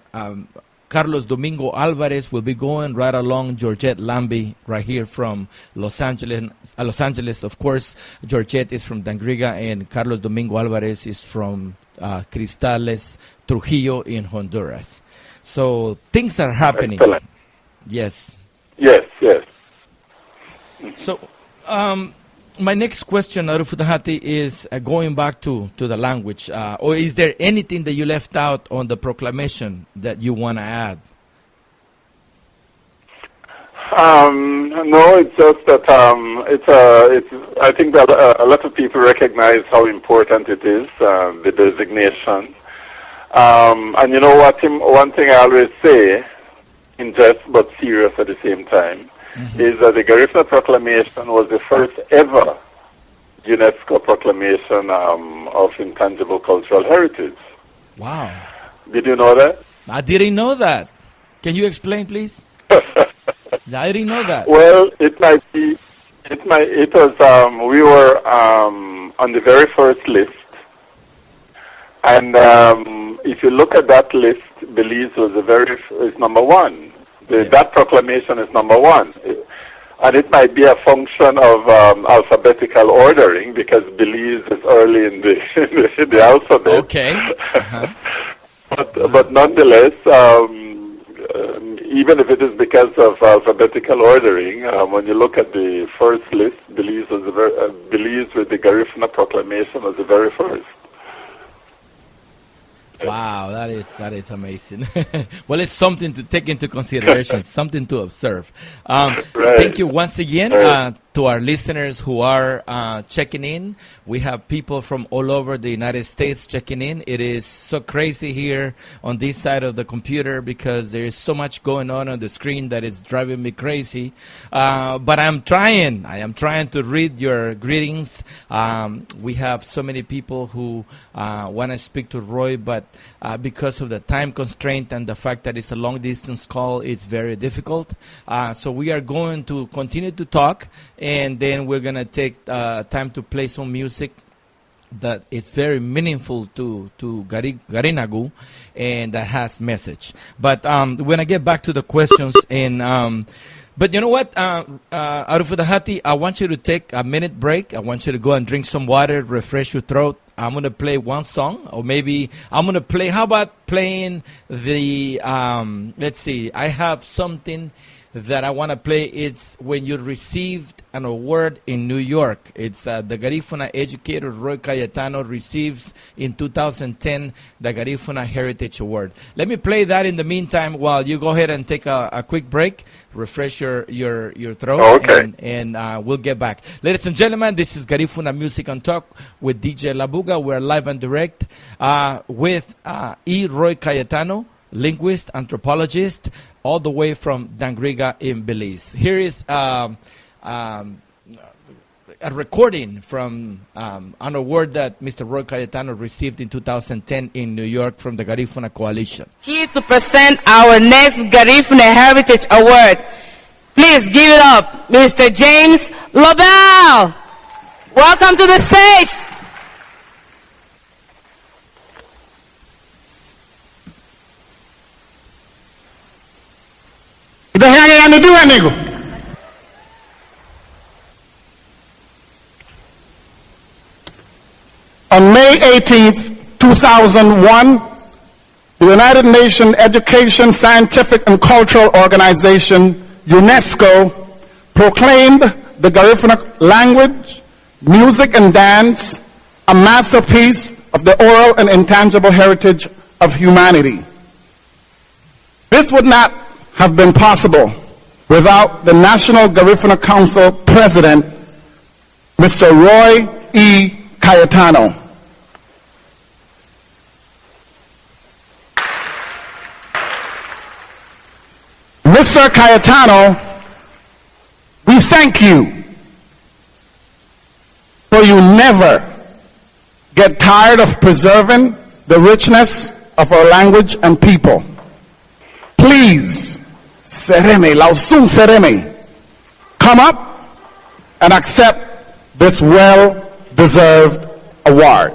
Carlos Domingo Alvarez will be going right along Georgette Lambi right here from Los Angeles. Of course, Georgette is from Dangriga and Carlos Domingo Alvarez is from Cristales, Trujillo in Honduras. So things are happening. Excellent. Yes. Yes, yes. So my next question, Arufudahati, is going back to the language. Or is there anything that you left out on the proclamation that you want to add? No, it's just that I think that a lot of people recognize how important it is, the designation. And you know what? One thing I always say, in jest but serious at the same time, is that the Garifuna Proclamation was the first ever UNESCO proclamation of intangible cultural heritage. Wow. Did you know that? I didn't know that. Can you explain, please? I didn't know that. Well, it was, we were on the very first list. And if you look at that list, Belize was is number one. That proclamation is number one. And it might be a function of alphabetical ordering because Belize is early in the alphabet. Okay. But nonetheless, even if it is because of alphabetical ordering, when you look at the first list, Belize with the Garifuna Proclamation was the very first. Wow, that is amazing. Well, it's something to take into consideration, something to observe. Right. Thank you once again to our listeners who are checking in. We have people from all over the United States checking in. It is so crazy here on this side of the computer because there is so much going on the screen that is driving me crazy. But I am trying to read your greetings. We have so many people who want to speak to Roy, but because of the time constraint and the fact that it's a long distance call, it's very difficult. So we are going to continue to talk, and then we're going to take time to play some music that is very meaningful to Garinagu and that has message. But when I get back to the questions, and but you know what, Arufudahati, I want you to take a minute break. I want you to go and drink some water, refresh your throat. I'm going to play one song, or maybe I'm going to play, how about playing the, let's see, I have something that I want to play. It's when you received an award in New York. It's the Garifuna educator Roy Cayetano receives in 2010 the Garifuna Heritage Award. Let me play that in the meantime while you go ahead and take a quick break, refresh your throat, okay. and we'll get back. Ladies and gentlemen, this is Garifuna Music and Talk with DJ Labuga. We're live and direct with Roy Cayetano, linguist, anthropologist, all the way from Dangriga in Belize. Here is a recording from an award that Mr. Roy Cayetano received in 2010 in New York from the Garifuna Coalition. Here to present our next Garifuna Heritage Award. Please give it up, Mr. James Lobel. Welcome to the stage. On May 18th, 2001, the United Nations Education, Scientific and Cultural Organization, UNESCO, proclaimed the Garifuna language, music and dance a masterpiece of the oral and intangible heritage of humanity. This would not have been possible without the National Garifuna Council President, Mr. Roy E. Cayetano. Mr. Cayetano, we thank you for you never get tired of preserving the richness of our language and people. Please, Sereme, Lausun Sereme, come up and accept this well-deserved award.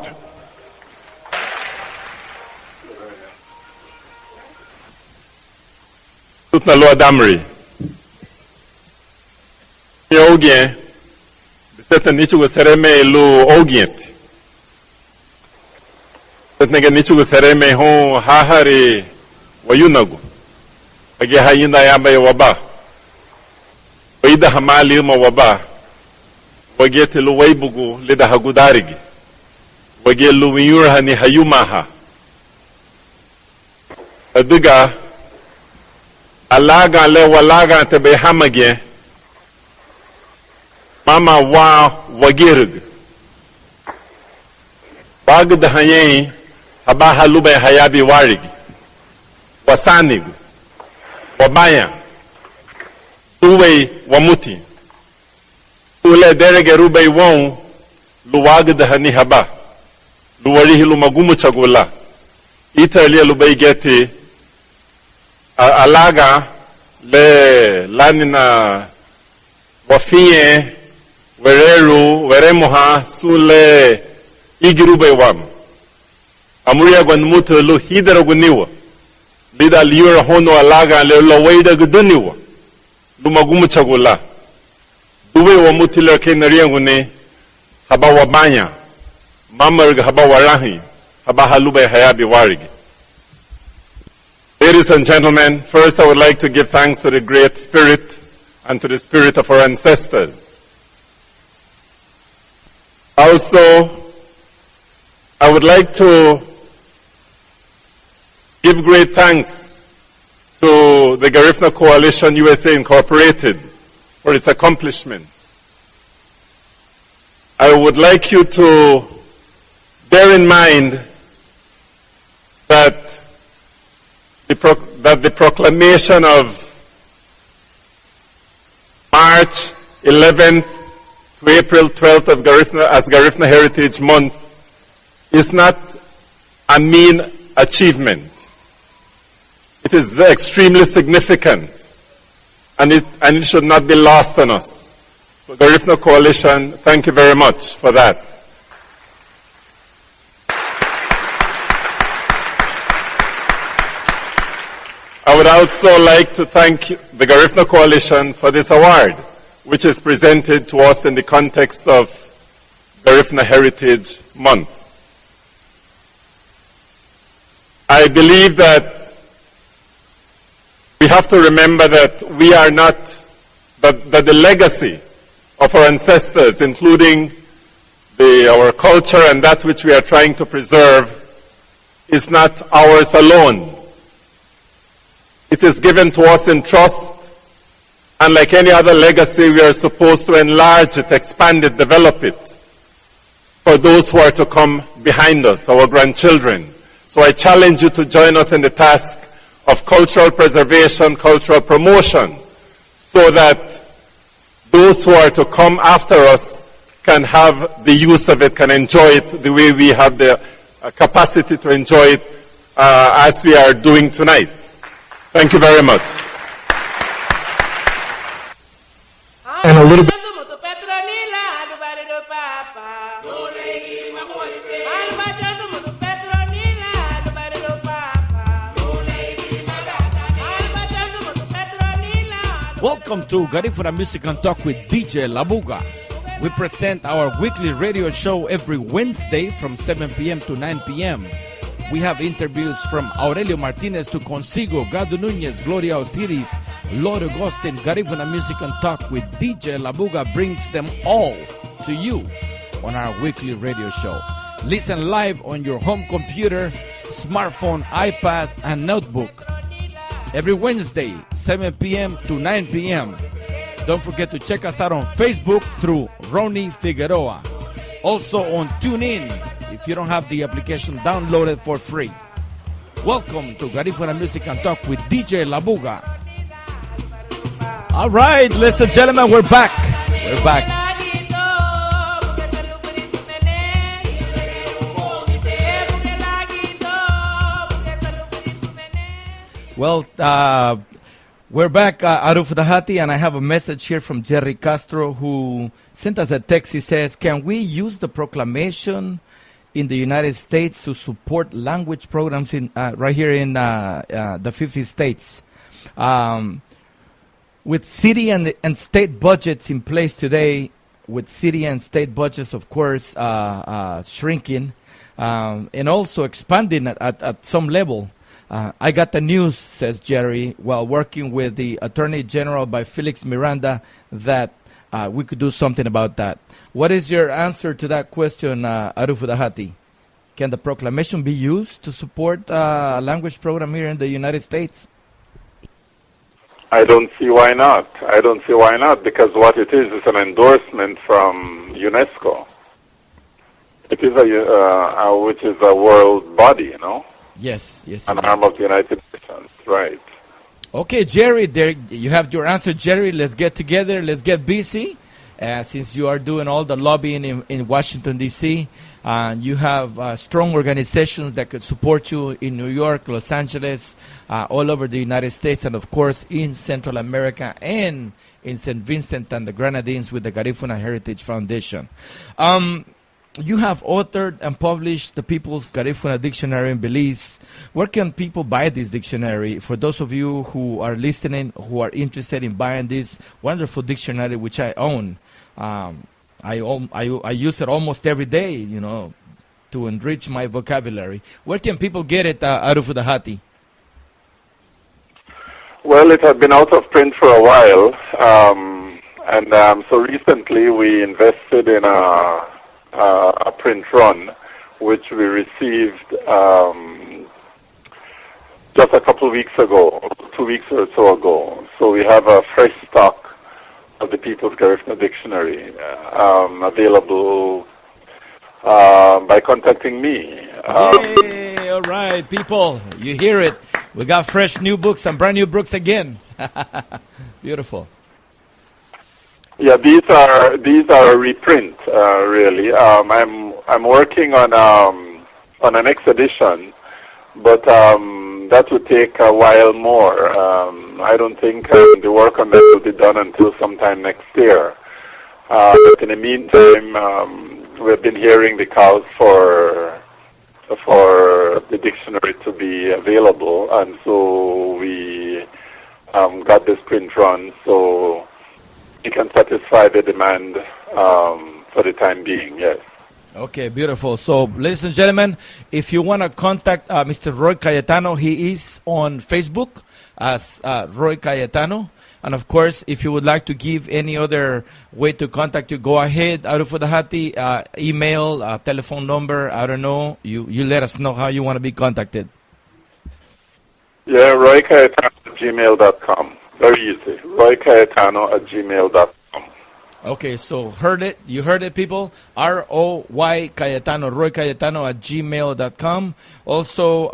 Tutna Lua Damri. Ogien, Biseta Nichuga Sereme Lu Ogient. Setnega Nichuga Sereme Hon Hahari Wayunagu. Age Hayina Yamba Waba. Waida Hamali Uma Waba. Wagete Lu Waibugu Lida Hagudarigi. Wage Lu Yurhani Hayumaha. Adiga Alaga le walaga tebe hamage mama wa wagirg bagda hayen habaha lube hayabi warig wasanig wabaya uwe wamuti ule derege rube won luwagda hani haba luwarihi lumagumu chagula italia lube geti alaga le lanina wafie wereru weremoha sule igirube wam amuria gwanmutu lu hidera guniwa bida liura hono alaga le lo weida guduniwa lu magumu chagula duwe wa mutile kenaria gune haba wabanya mamarga haba warahi haba halube hayabi warigi Ladies and gentlemen, first I would like to give thanks to the Great Spirit and to the spirit of our ancestors. Also, I would like to give great thanks to the Garifuna Coalition USA Incorporated for its accomplishments. I would like you to bear in mind that the proclamation of March 11th to April 12th of Garifuna as Garifuna Heritage Month is not a mean achievement. It is extremely significant, and it should not be lost on us. So Garifuna Coalition, thank you very much for that. I would also like to thank the Garifuna Coalition for this award, which is presented to us in the context of Garifuna Heritage Month. I believe that we have to remember that we are not, that the legacy of our ancestors, including our culture and that which we are trying to preserve, is not ours alone. It is given to us in trust, and like any other legacy, we are supposed to enlarge it, expand it, develop it for those who are to come behind us, our grandchildren. So I challenge you to join us in the task of cultural preservation, cultural promotion, so that those who are to come after us can have the use of it, can enjoy it the way we have the capacity to enjoy it as we are doing tonight. Thank you very much. And a little bit. Welcome to Garifuna Music and Talk with DJ Labuga. We present our weekly radio show every Wednesday from 7 p.m. to 9 p.m. We have interviews from Aurelio Martinez to Consigo, Gado Nunez, Gloria Osiris, Lord Augustine. Garifuna Music and Talk with DJ Labuga brings them all to you on our weekly radio show. Listen live on your home computer, smartphone, iPad, and notebook. Every Wednesday, 7 p.m. to 9 p.m. Don't forget to check us out on Facebook through Ronnie Figueroa. Also on TuneIn, if you don't have the application, download it for free. Welcome to Garifuna Music and Talk with DJ Labuga. All right, ladies and gentlemen, we're back. We're back. Well, we're back out of the Hati, and I have a message here from Jerry Castro, who sent us a text. He says, can we use the proclamation in the United States to support language programs in right here in the 50 states? With city and state budgets in place today, with city and state budgets, of course, shrinking, and also expanding at some level, I got the news, says Jerry, while working with the Attorney General by Felix Miranda, that we could do something about that. What is your answer to that question, Arufu Dahati? Can the proclamation be used to support a language program here in the United States? I don't see why not. I don't see why not, because what it is an endorsement from UNESCO. It is which is a world body, you know? Yes. An arm of the United Nations, right. Okay, Jerry, there you have your answer, Jerry. Let's get together. Let's get busy. Since you are doing all the lobbying in Washington, D.C., you have strong organizations that could support you in New York, Los Angeles, all over the United States, and, of course, in Central America and in St. Vincent and the Grenadines with the Garifuna Heritage Foundation. You have authored and published the People's Garifuna Dictionary in Belize. Where can people buy this dictionary? For those of you who are listening, who are interested in buying this wonderful dictionary, which I own, I use it almost every day, you know, to enrich my vocabulary. Where can people get it, Arufu Dahati? Well, it had been out of print for a while, and so recently we invested in a print run, which we received just a couple of weeks ago, 2 weeks or so ago. So we have a fresh stock of the People's Garifuna Dictionary available by contacting me. Yay! All right, people, you hear it. We got fresh new books and brand new books again. Beautiful. Yeah, these are a reprint, really. I'm working on an next edition, but that would take a while more. I don't think the work on that will be done until sometime next year. But in the meantime, we've been hearing the calls for the dictionary to be available, and so we got this print run so we can satisfy the demand for the time being, yes. Okay, beautiful. So, ladies and gentlemen, if you want to contact Mr. Roy Cayetano, he is on Facebook as Roy Cayetano. And of course, if you would like to give any other way to contact you, go ahead. Arufudahati, email, telephone number, I don't know. You let us know how you want to be contacted. Yeah, roycayetano@gmail.com. Very easy. roycayetano@gmail.com. Okay, so you heard it, people. R-O-Y Cayetano, Roy Cayetano @gmail.com. Also,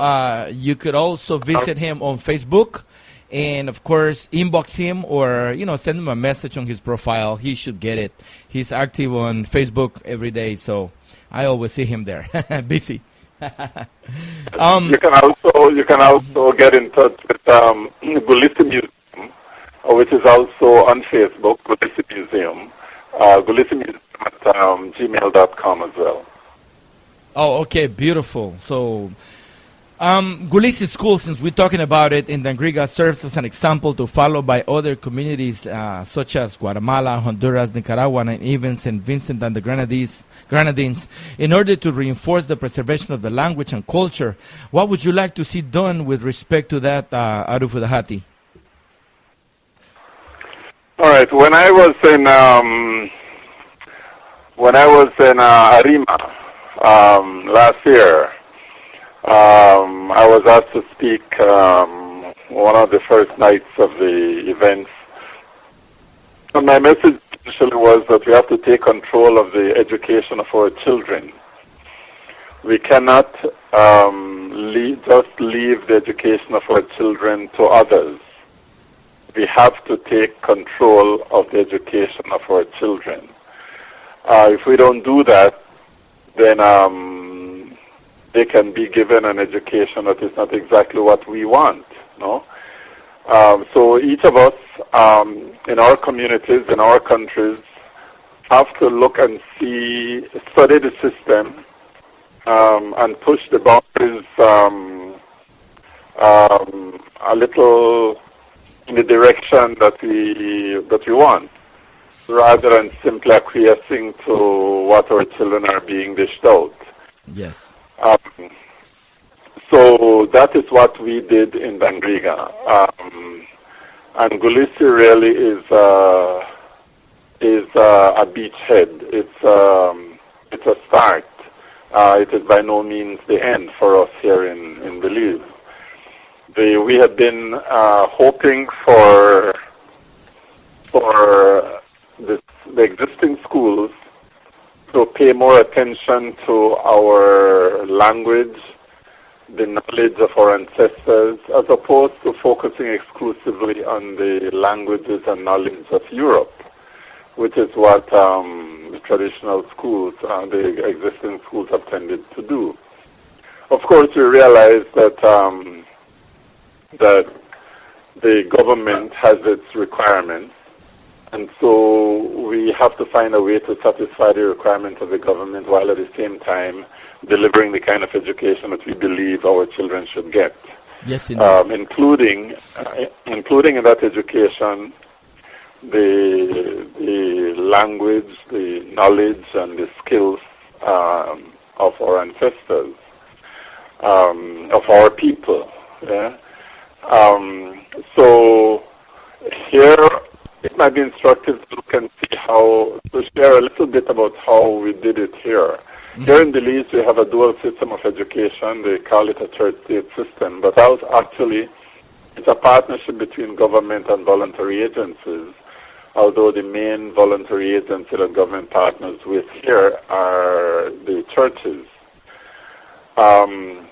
you could also visit him on Facebook. And of course, inbox him or, send him a message on his profile. He should get it. He's active on Facebook every day, so I always see him there. Busy. You can also get in touch with Gulisi Museum, which is also on Facebook, Gulisi Museum. Gulisi Museum at gmail.com as well. Oh, okay, beautiful. So, Gulisi School, since we're talking about it in Dangriga, serves as an example to follow by other communities such as Guatemala, Honduras, Nicaragua, and even St. Vincent and the Grenadines in order to reinforce the preservation of the language and culture. What would you like to see done with respect to that, Arufudahati? All right. When I was in Arima last year, I was asked to speak one of the first nights of the events. And my message initially was that we have to take control of the education of our children. We cannot just leave the education of our children to others. We have to take control of the education of our children. If we don't do that, then they can be given an education that is not exactly what we want, no? So each of us in our communities, in our countries, have to look and study the system and push the boundaries a little in the direction that we want, rather than simply acquiescing to what our children are being dished out. Yes. So that is what we did in Dangriga. And Gulisi really is a beachhead. It's a start. It is by no means the end for us here in Belize. We had been hoping for the existing schools to pay more attention to our language, the knowledge of our ancestors, as opposed to focusing exclusively on the languages and knowledge of Europe, which is what the traditional schools, the existing schools have tended to do. Of course, we realize that the government has its requirements, and so we have to find a way to satisfy the requirements of the government while at the same time delivering the kind of education that we believe our children should get. Yes, including in that education the language, the knowledge, and the skills of our ancestors, of our people. Yeah? So here it might be instructive to look and see how, to share a little bit about how we did it here. Here in Belize, we have a dual system of education. They call it a church-state system, but that was actually, it's a partnership between government and voluntary agencies, although the main voluntary agency that government partners with here are the churches.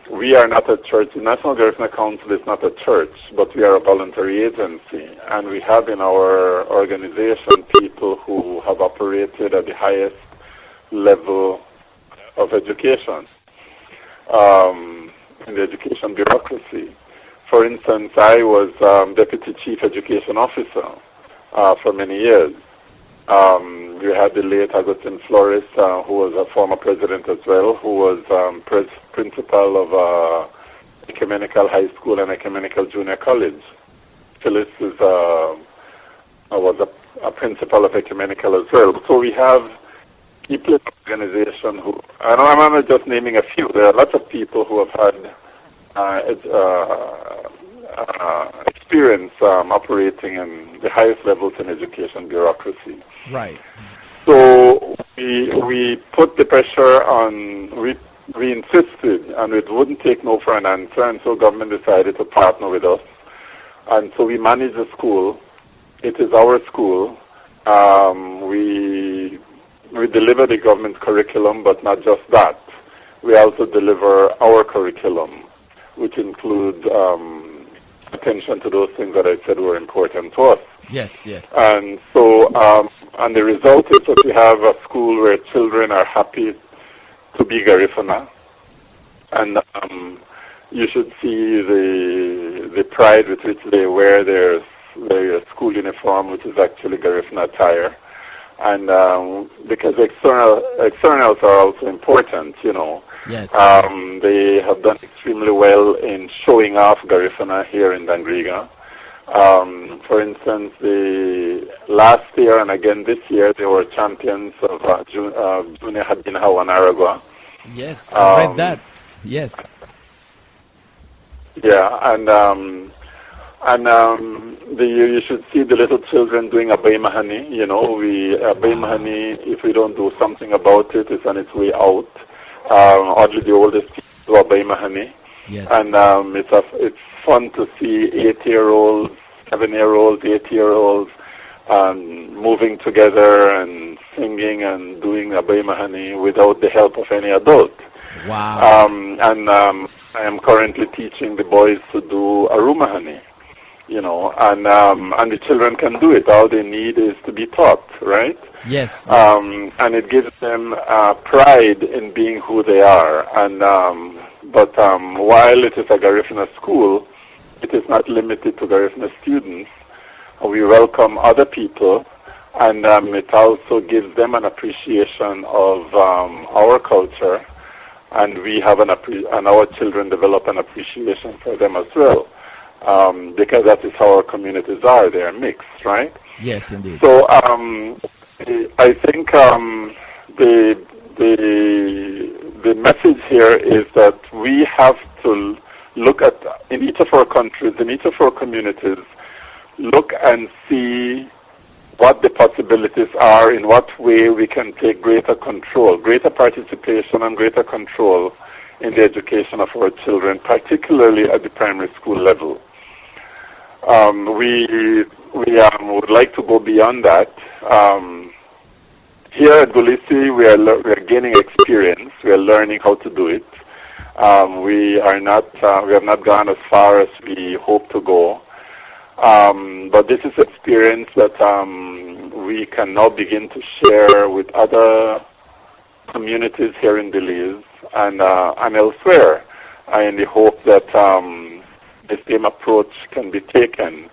We are not a church. The National Garifuna Council is not a church, but we are a voluntary agency, and we have in our organization people who have operated at the highest level of education, in the education bureaucracy. For instance, I was Deputy Chief Education Officer for many years. We had the late Agustin Flores, who was a former president as well, who was principal of Ecumenical High School and Ecumenical Junior College. Phyllis is, was a principal of Ecumenical as well. So we have people in the organization who, and I'm not just naming a few, there are lots of people who have had experience operating in the highest levels in education bureaucracy. Right. So we put the pressure on, we insisted, and it wouldn't take no for an answer, and so government decided to partner with us. And so we manage the school. It is our school. We deliver the government curriculum, but not just that. We also deliver our curriculum, which includes attention to those things that I said were important to us. Yes, yes. And so, and the result is that we have a school where children are happy to be Garifuna, and you should see the pride with which they wear their school uniform, which is actually Garifuna attire. And because externals are also important, you know. Yes. They have done extremely well in showing off Garifuna here in Dangriga. For instance, the last year and again this year, they were champions of Junior Hadinha and Aragua. Yes, I read that. Yes. Yeah, you should see the little children doing Abay Mahani. You know, Abay Mahani, if we don't do something about it, it's on its way out. Oddly, the oldest do Abay Mahani. Yes. And it's fun to see 8-year-olds, 7-year-olds, 8-year-olds moving together and singing and doing Abay Mahani without the help of any adult. Wow. I am currently teaching the boys to do Aru Mahani. You know, and the children can do it. All they need is to be taught, right? Yes. And it gives them pride in being who they are. And but while it is a Garifuna school, it is not limited to Garifuna students. We welcome other people, and it also gives them an appreciation of our culture, and we have and our children develop an appreciation for them as well. Because that is how our communities are. They are mixed, right? Yes, indeed. So I think the message here is that we have to look at, in each of our countries, in each of our communities, look and see what the possibilities are, in what way we can take greater control, greater participation and greater control in the education of our children, particularly at the primary school level. We would like to go beyond that. Here at Gulisi, we are gaining experience. We are learning how to do it. We have not gone as far as we hope to go. But this is experience that we can now begin to share with other communities here in Belize and elsewhere, in the hope that the same approach can be taken.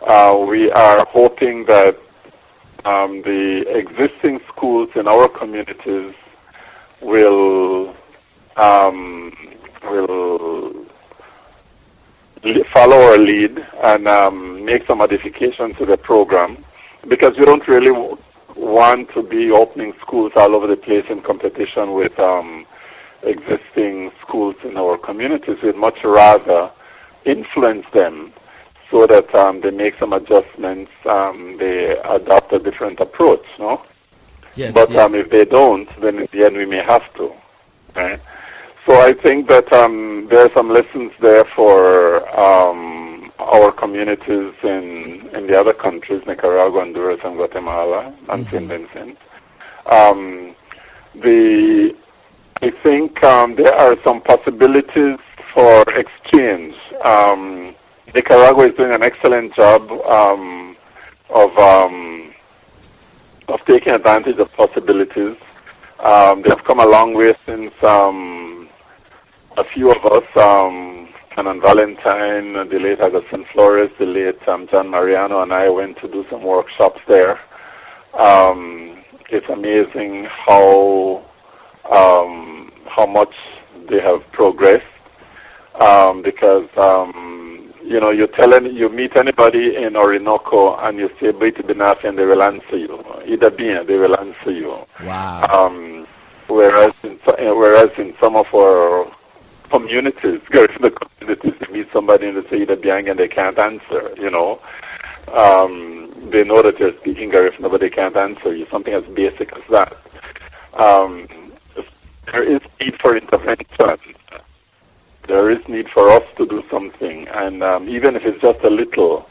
We are hoping that the existing schools in our communities will follow our lead and make some modifications to the program, because we don't really want to be opening schools all over the place in competition with existing schools in our communities. We'd much rather influence them so that they make some adjustments, they adopt a different approach, no? Yes, but yes. If they don't, then in the end we may have to. Right? So I think that there are some lessons there for our communities in the other countries, Nicaragua, Honduras, and Guatemala, and St. Vincent. I think there are some possibilities for exchange. Nicaragua is doing an excellent job of taking advantage of possibilities. They have come a long way since a few of us, Canon Valentine, the late Agustin Flores, the late John Mariano, and I went to do some workshops there. It's amazing how much they have progressed, because you meet anybody in Orinoco and you say Beit Benafi and they will answer you. Ida bien, they will answer you. Wow. Whereas in some of our communities, Garifuna communities, you meet somebody and they say Ida bien and they can't answer, They know that you're speaking Garifuna, but they can't answer you. Something as basic as that. There is need for intervention. There is need for us to do something, and even if it's just a little,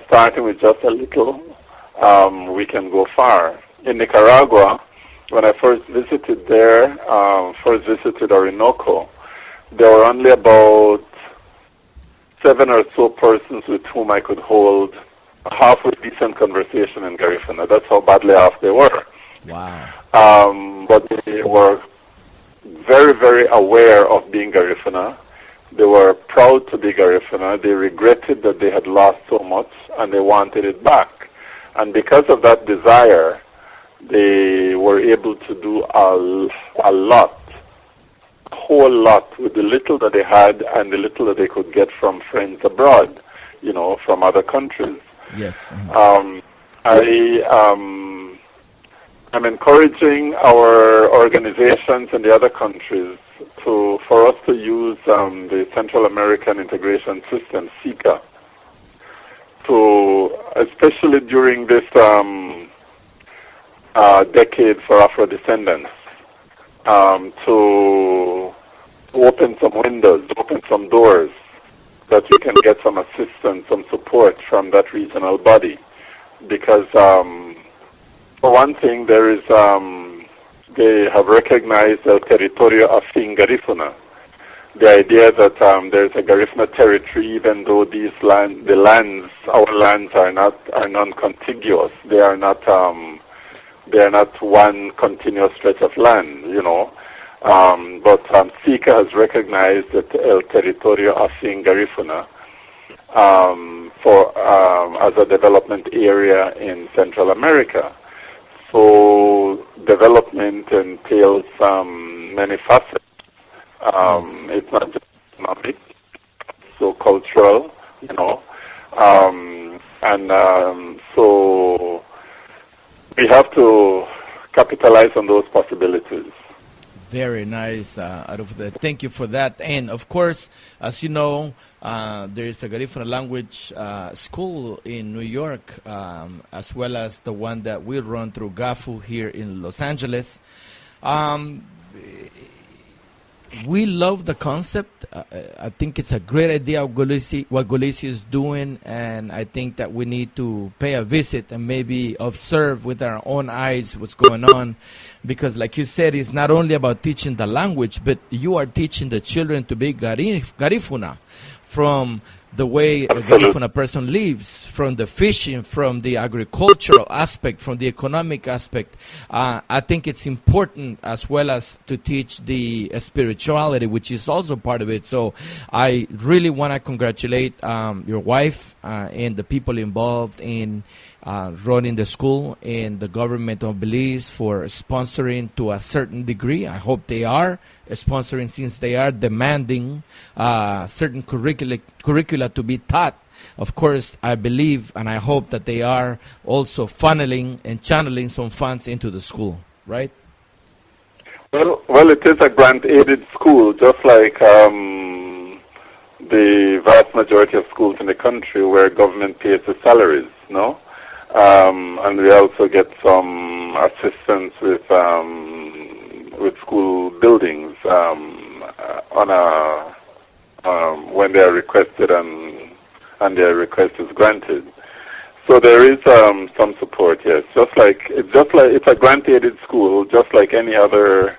starting with just a little, we can go far. In Nicaragua, when I first visited there, first visited Orinoco, there were only about 7 or so persons with whom I could hold a halfway decent conversation in Garifuna. That's how badly off they were. Wow. But they were very, very aware of being Garifuna. They were proud to be Garifuna. They regretted that they had lost so much, and they wanted it back. And because of that desire, they were able to do a lot, a whole lot, with the little that they had and the little that they could get from friends abroad, from other countries. Yes. I'm encouraging our organizations in the other countries for us to use the Central American Integration System, SICA, especially during this decade for Afro-descendants, to open some windows, open some doors, that we can get some assistance, some support from that regional body. Because for one thing, there is they have recognized the territorio of Garifuna. The idea that there's a Garifuna territory, even though our lands are non-contiguous. They are not one continuous stretch of land, But SICA has recognized that el territorio of Garifuna as a development area in Central America. So development entails many facets. It's not just economic, so cultural, so we have to capitalize on those possibilities. Very nice, Aruf. Thank you for that. And of course, as you know, there is a Garifuna language school in New York, as well as the one that we run through GAHFU here in Los Angeles. We love the concept. I think it's a great idea what Golesi is doing, and I think that we need to pay a visit and maybe observe with our own eyes what's going on, because like you said, it's not only about teaching the language, but you are teaching the children to be Garifuna, from the way a Garifuna person lives, from the fishing, from the agricultural aspect, from the economic aspect. I think it's important, as well as to teach the spirituality, which is also part of it. So I really want to congratulate your wife and the people involved in running the school and the government of Belize for sponsoring to a certain degree. I hope they are sponsoring, since they are demanding certain curricula to be taught. Of course, I believe and I hope that they are also funneling and channeling some funds into the school, right? Well, it is a grant-aided school, just like the vast majority of schools in the country where government pays the salaries, no? And we also get some assistance with school buildings on when they are requested and their request is granted. So there is some support, yes. It's a grant-aided school, just like any other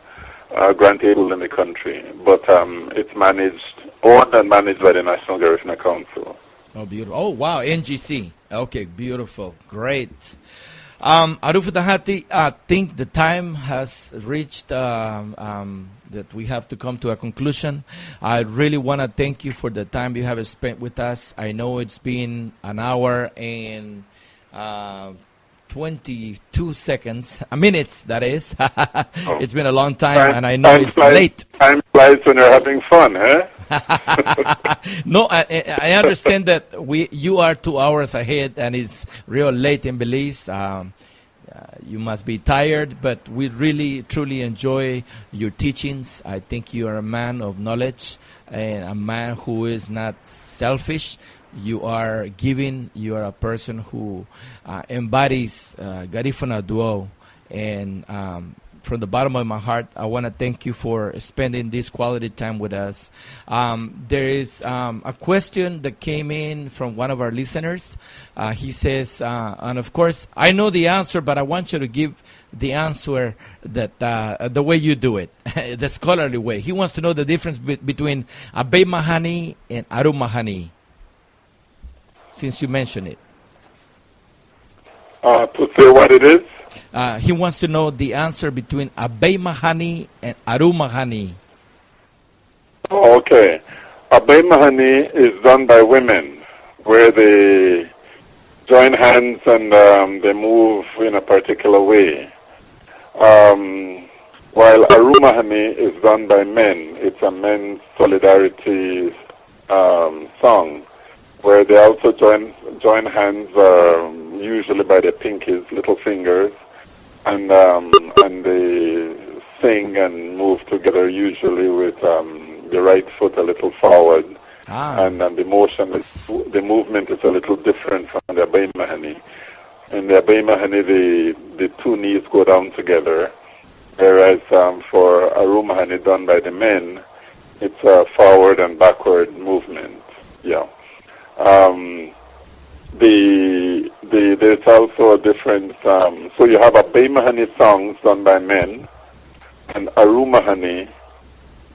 grant-aided school in the country, but it's owned and managed by the National Garifuna Council. Oh, beautiful. Oh, wow, NGC. Okay, beautiful. Great. Arufu Dahati, I think the time has reached that we have to come to a conclusion. I really want to thank you for the time you have spent with us. I know it's been an hour and 22 seconds, minutes, that is. It's been a long time, and I know it's late. Time flies when you're having fun, eh? No, I understand that you are 2 hours ahead, and it's real late in Belize. You must be tired, but we really, truly enjoy your teachings. I think you are a man of knowledge and a man who is not selfish. You are giving. You are a person who embodies Garifuna Duo. And from the bottom of my heart, I want to thank you for spending this quality time with us. There is a question that came in from one of our listeners. He says, and of course, I know the answer, but I want you to give the answer that the way you do it, the scholarly way. He wants to know the difference between Abay Mahani and Aru Mahani, since you mentioned it. To say what it is? He wants to know the answer between Abay Mahani and Aru Mahani. Oh, okay. Abay Mahani is done by women, where they join hands and they move in a particular way. While Aru Mahani is done by men. It's a men's solidarity song, where they also join hands, usually by their pinkies, little fingers, and they sing and move together, usually with the right foot a little forward, and the movement is a little different from the Abay Mahani. In the Abay Mahani, the two knees go down together, whereas for Aru Mahani done by the men, it's a forward and backward movement. Yeah. There's also a difference. So you have Abay Mahani songs done by men and Aru Mahani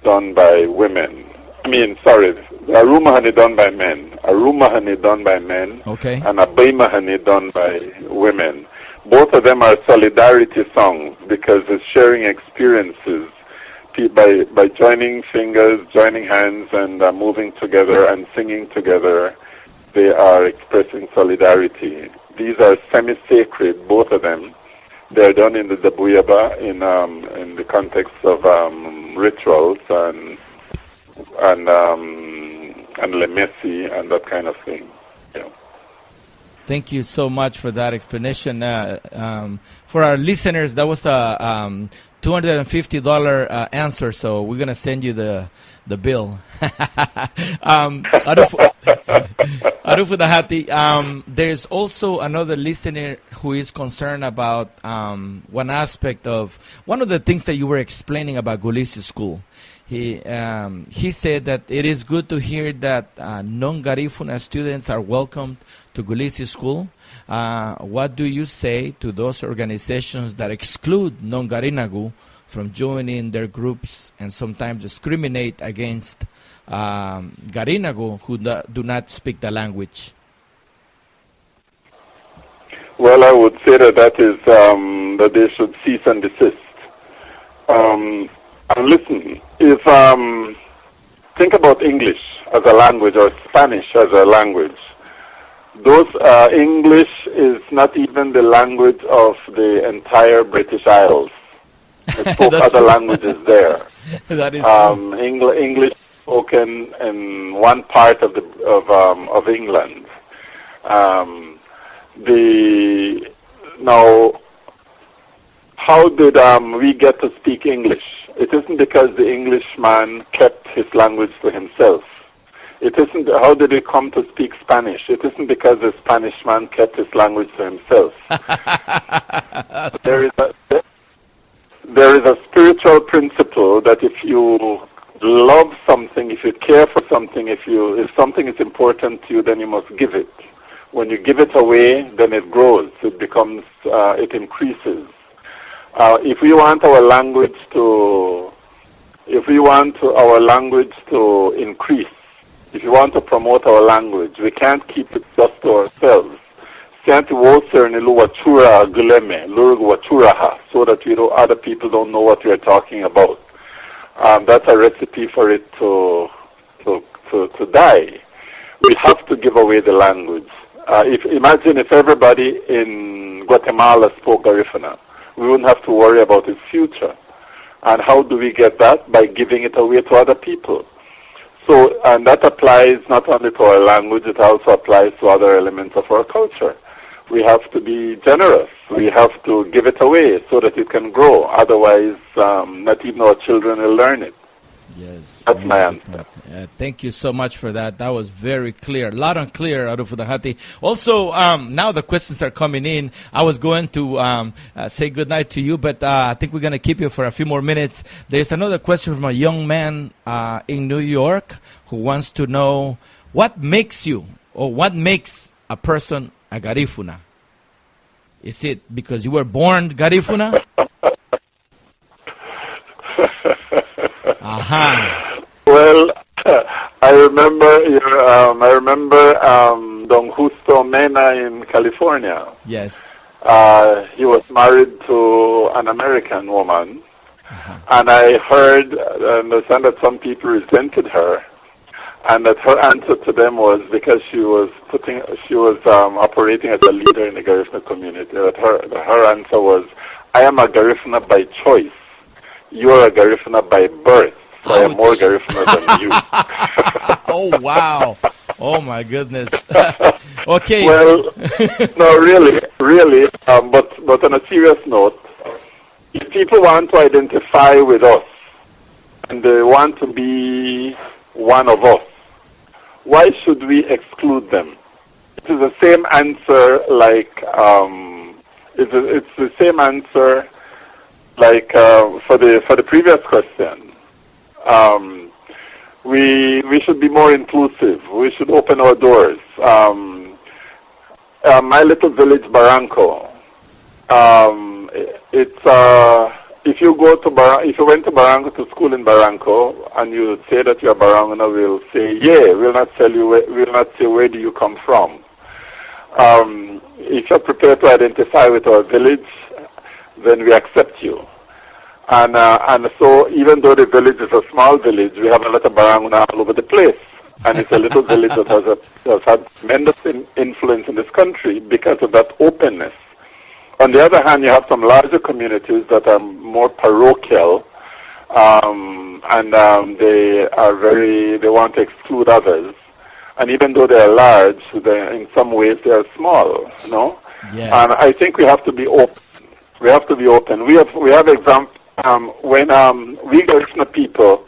done by women. Aru Mahani done by men. Aru Mahani done by men. Okay. And Abay Mahani done by women. Both of them are solidarity songs because it's sharing experiences. By joining fingers, joining hands, and moving together and singing together, they are expressing solidarity. These are semi-sacred, both of them. They're done in the Dabuyaba in the context of rituals and lemesi and that kind of thing. Yeah. Thank you so much for that explanation. For our listeners, that was a $250 answer, so we're gonna send you the bill. Arufu Dahati, there's also another listener who is concerned about one aspect of one of the things that you were explaining about Gulisi School. He said that it is good to hear that non-Garifuna students are welcomed to Gulisi School. What do you say to those organizations that exclude non-Garinagu from joining their groups and sometimes discriminate against Garinagu who do not speak the language? Well, I would say that is that they should cease and desist. And listen, if think about English as a language or Spanish as a language. Those English is not even the language of the entire British Isles. They spoke other languages there. That is English spoken in one part of England. Now, how did we get to speak English? It isn't because the Englishman kept his language to himself. It isn't, how did he come to speak Spanish? It isn't because the Spanish man kept his language to himself. There is a spiritual principle that if you love something, if you care for something, if something is important to you, then you must give it. When you give it away, then it grows. It becomes, it increases. If we want our language to increase, if you want to promote our language, we can't keep it just to ourselves. So that other people don't know what we are talking about. That's a recipe for it to die. We have to give away the language. Imagine if everybody in Guatemala spoke Garifuna. We wouldn't have to worry about its future. And how do we get that? By giving it away to other people. So, and that applies not only to our language, it also applies to other elements of our culture. We have to be generous. We have to give it away so that it can grow. Otherwise, not even our children will learn it. Yes. That's my answer. Thank you so much for that. That was very clear. Loud and clear, Arufudahati. Also, now the questions are coming in. I was going to say goodnight to you, but I think we're going to keep you for a few more minutes. There's another question from a young man in New York who wants to know what makes you, or what makes a person a Garifuna? Is it because you were born Garifuna? Well, I remember Don Justo Mena in California. Yes. He was married to an American woman, and I heard and understand that some people resented her, and that her answer to them was because she was operating as a leader in the Garifuna community. That her answer was, "I am a Garifuna by choice. You are a Garifuna by birth. So I am more Garifuna than you." Oh, wow. Oh, my goodness. Okay. Well, no, really. But on a serious note, if people want to identify with us and they want to be one of us, why should we exclude them? It is the same answer like, it's the same answer like for the previous question. We should be more inclusive. We should open our doors. My little village, Barranco. If you went to Barranco to school in Barranco and you say that you're Barangona, we'll say, yeah. We'll not say where do you come from. If you're prepared to identify with our village, then we accept you. And so even though the village is a small village, we have a lot of Barangona all over the place. And it's a little village that has had tremendous influence in this country because of that openness. On the other hand, you have some larger communities that are more parochial, and they want to exclude others. And even though they are large, in some ways they are small, you know? Yes. And I think we have to be open. We have to be open. We have examples when we Garifuna people,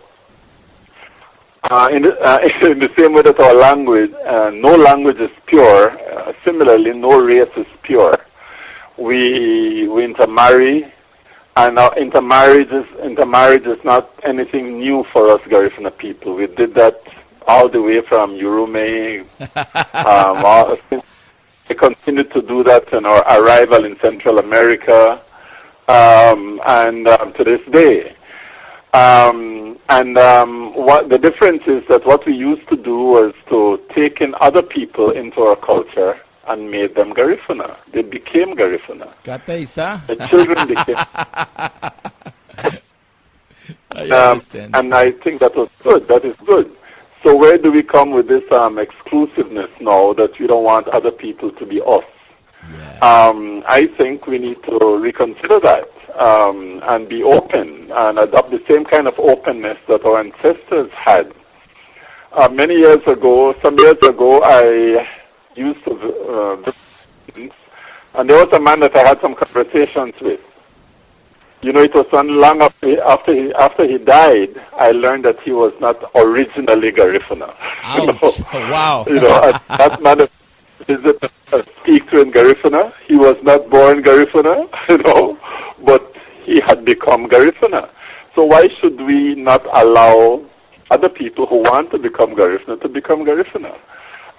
in the same way that our language, no language is pure. Similarly, no race is pure. We intermarry, and intermarriage is not anything new for us Garifuna people. We did that all the way from Urume. We continue to do that in our arrival in Central America, and to this day. What the difference is that what we used to do was to take in other people into our culture and made them Garifuna. They became Garifuna. The children became. I understand. And I think that was good. That is good. So where do we come with this exclusiveness now that we don't want other people to be us? Yeah. I think we need to reconsider that and be open and adopt the same kind of openness that our ancestors had. Some years ago, I used to and there was a man that I had some conversations with. It was not long after he died, I learned that he was not originally Garifuna. Ouch. Wow. That man visited speak to in Garifuna. He was not born Garifuna, but he had become Garifuna. So why should we not allow other people who want to become Garifuna to become Garifuna?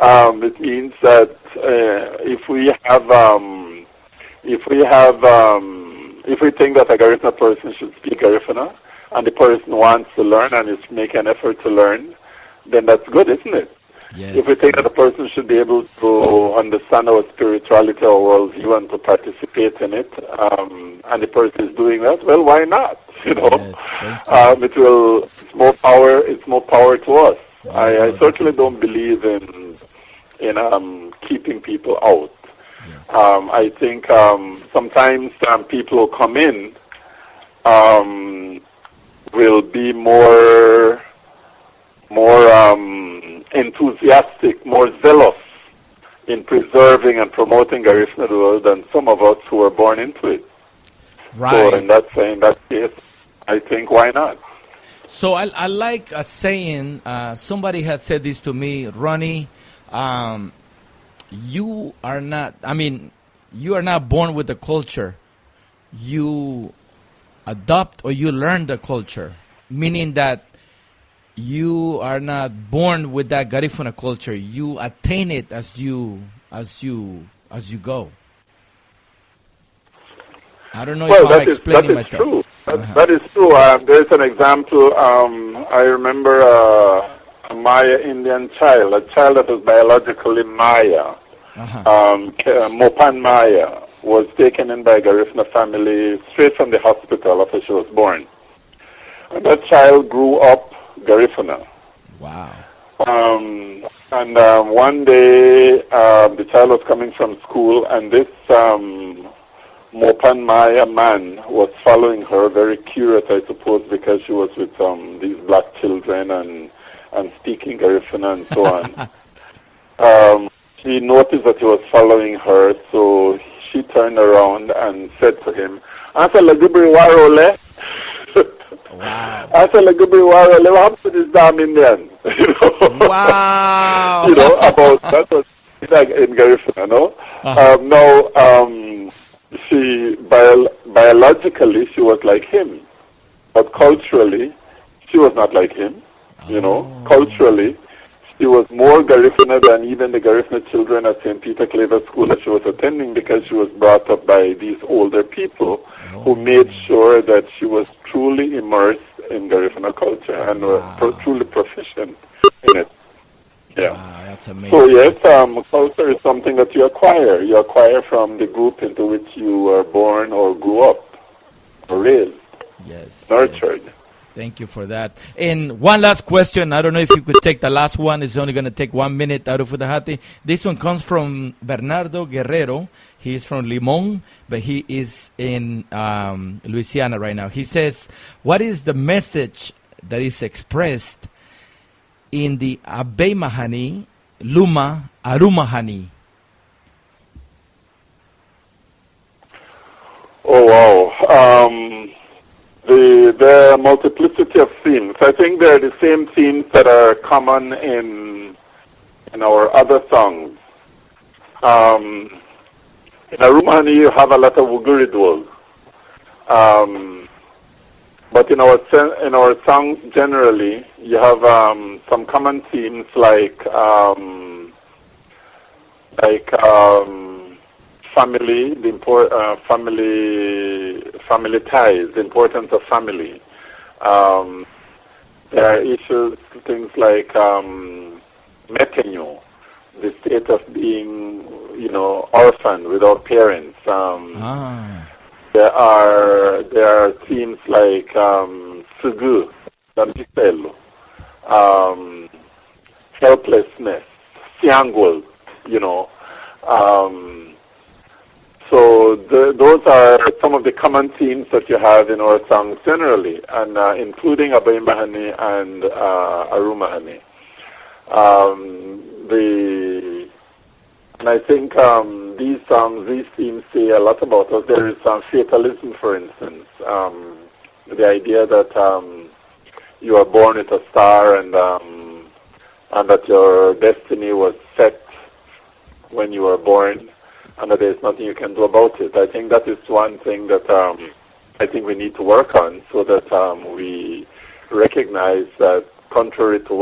It means that if we think that a Garifuna person should speak Garifuna, and the person wants to learn and is making an effort to learn, then that's good, isn't it? Yes, if we think that a person should be able to understand our spirituality, our worldview, and to participate in it, and the person is doing that, well, why not? Yes, thank you. It's more power to us. I certainly don't believe in keeping people out. Yes. I think sometimes people who come in will be more enthusiastic, more zealous in preserving and promoting Garifuna world than some of us who were born into it. Right. So in that case, I think why not? So I like a saying, somebody had said this to me, Ronnie, you are not born with the culture. You adopt or you learn the culture, meaning that you are not born with that Garifuna culture. You attain it as you go. I don't know if I'm explaining myself. True. That is true. There's an example. I remember a Maya Indian child, a child that was biologically Maya. Mopan Maya was taken in by a Garifuna family straight from the hospital after she was born. And that child grew up Garifuna. Wow. And one day the child was coming from school, and this Mopan Maya man was following her, very curious, I suppose, because she was with these black children and speaking Garifuna and so on. She noticed that he was following her, so she turned around and said to him, "Asa lagubri warole." Wow. Asa lagubri warole. What happened to this damn Indian? Wow. About that was like in Garifuna, no? She biologically she was like him, but culturally she was not like him. Culturally she was more Garifuna than even the Garifuna children at St. Peter Claver School that she was attending, because she was brought up by these older people who made sure that she was truly immersed in Garifuna culture and truly proficient in it. Yeah. Wow, that's amazing. So yes, culture is something that you acquire. You acquire from the group into which you were born or grew up or raised. Yes. Nurtured. Yes. Thank you for that. And one last question. I don't know if you could take the last one. It's only going to take 1 minute out of Futahati. This one comes from Bernardo Guerrero. He is from Limon, but he is in Louisiana right now. He says, what is the message that is expressed in the Abeimahani, Luma, Arumahani? Oh, wow. The multiplicity of themes. I think they're the same themes that are common in our other songs. In Arumahani, you have a lot of Wuguridwol. But in our songs generally, you have some common themes like family, family ties, the importance of family. There are issues, things like metenyo, the state of being, orphaned without parents. There are themes like sugu, damiselo, helplessness, siangwal, So those are some of the common themes that you have in our songs generally, and including Abeimahani and Arumahani. And I think these songs, these themes say a lot about us. There is fatalism, for instance. The idea that you are born with a star and that your destiny was set when you were born, and that there's nothing you can do about it. I think that is one thing that I think we need to work on, so that we recognize that contrary to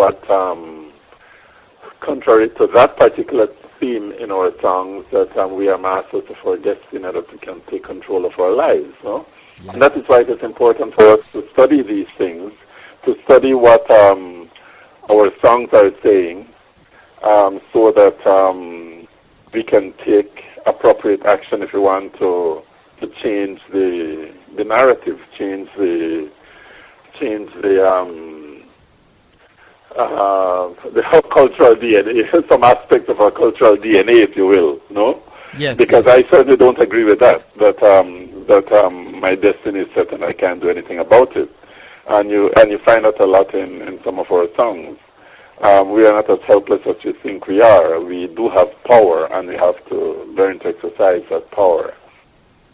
that particular theme in our songs, that we are masters of our destiny, that we can take control of our lives. No? Yes. And that is why it is important for us to study these things, to study what our songs are saying, so that we can take appropriate action if we want to change the narrative, change the cultural DNA, some aspects of our cultural DNA, if you will, no? Yes. Because yes. I certainly don't agree with that my destiny is set and I can't do anything about it. And you find that a lot in some of our songs. We are not as helpless as you think we are. We do have power, and we have to learn to exercise that power.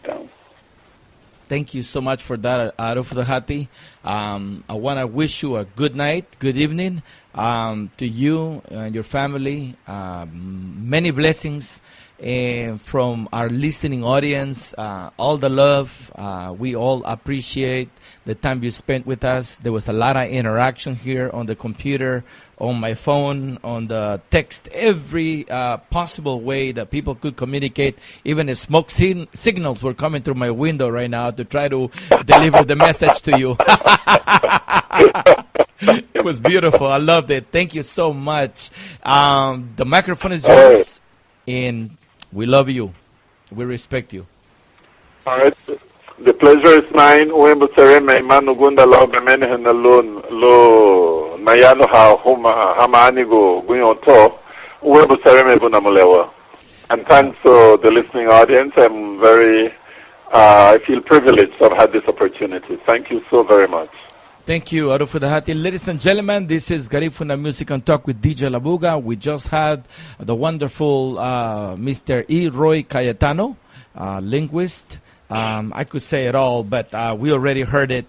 Yeah. Thank you so much for that, Arufudahati. I want to wish you a good night, good evening, to you and your family. Many blessings from our listening audience. All the love. We all appreciate the time you spent with us. There was a lot of interaction here on the computer, on my phone, on the text, every possible way that people could communicate. Even the smoke signals were coming through my window right now to try to deliver the message to you. It was beautiful. I loved it. Thank you so much. The microphone is yours, and we love you. We respect you. All right. The pleasure is mine. Mayano Hamanigo Guyoto, and thanks to the listening audience. I feel privileged to have had this opportunity. Thank you so very much. Thank you, Arufudahati. Ladies and gentlemen, this is Garifuna Music and Talk with DJ Labuga. We just had the wonderful Mr. E. Roy Cayetano, linguist. I could say it all, but we already heard it.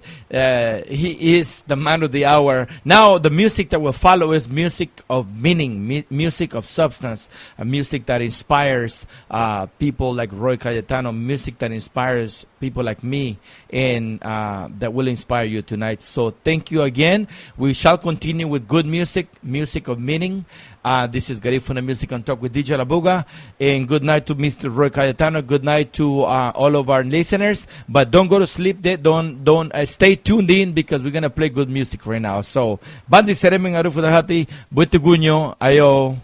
He is the man of the hour. Now, the music that will follow is music of meaning, music of substance, a music that inspires people like Roy Cayetano, music that inspires people like me, and that will inspire you tonight. So thank you again. We shall continue with good music, music of meaning. This is Garifuna Music and Talk with DJ Labuga. And good night to Mr. Roy Cayetano. Good night to all of our listeners. But don't go to sleep. Don't stay tuned in, because we're going to play good music right now. So, Bandi Sereming Arufudahati, Buitugunyo, Ayo.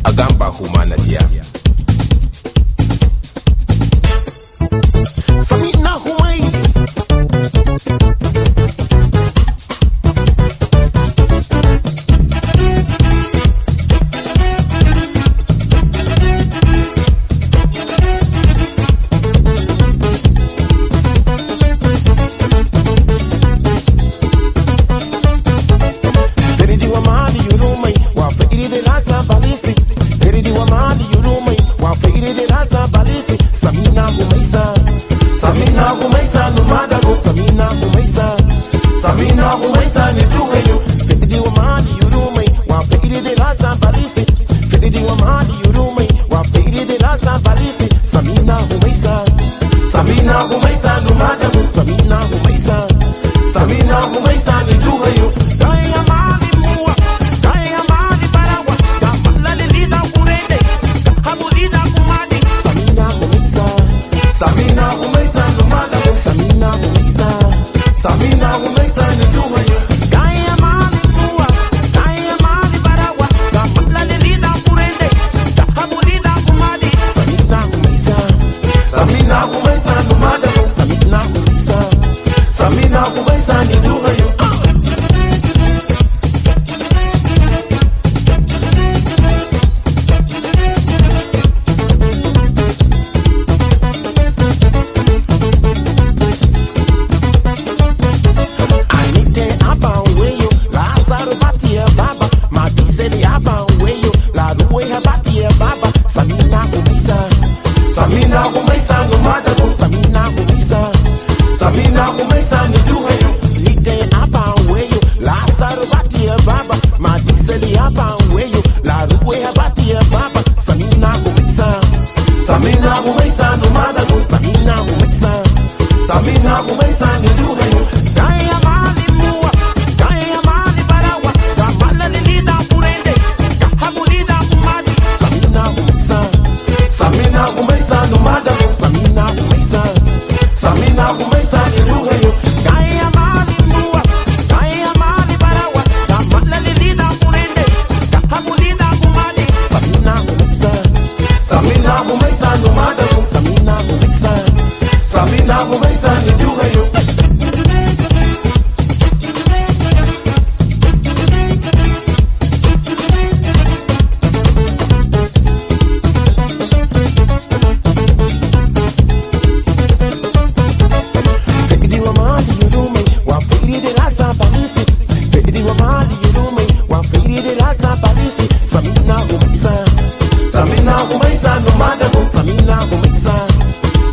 Agamba humanatia Samina humai Feridi wa mali yurumai wa feridi de raza balisi Feridi wa mali yurumai wa feridi de raza balisi Samina humaisa numada go Samina humaisa ni duweyo Feridi wa mali yurumai wa feridi de raza balisi Feridi wa mali yurumai wa feridi de raza balisi Samina humaisa numada go Samina humaisa ni duweyo Daya mali muwa Daya mali barawa Gamala lilida kurede Habulida kumadi Samina humaisa numada go Samina humaisa ni duweyo Daya mali muwa Daya mali barawa Gamala lilida kurede Habulida kumadi Samina humaisa numada go Samina kumesa no mada ko samina kumesa. Samina kumesa ni duheyo. Lite apa weyo. La sarubati ya baba. Madiseli apa weyo. La ruwe abati ya baba. Samina kumesa. Samina kumesa no mada ko samina kumesa. Samina kumesa ni duheyo. Kaya mali muwa. Kaya mali barawa. Kamala lilida purende. Kahabulida kumadi. Samina kumesa. Samina kumesa no mada ko samina kumesa. Samina kumesa ni duheyo. Kaya mali muwa. Kaya mali barawa. Kamala lilida purende. Kahabulida kumadi. Samina kumesa. Samina kumesa no mada ko samina kumesa. Samina kumesa ni duheyo. Samina kumesa no mada ko samina kumesa.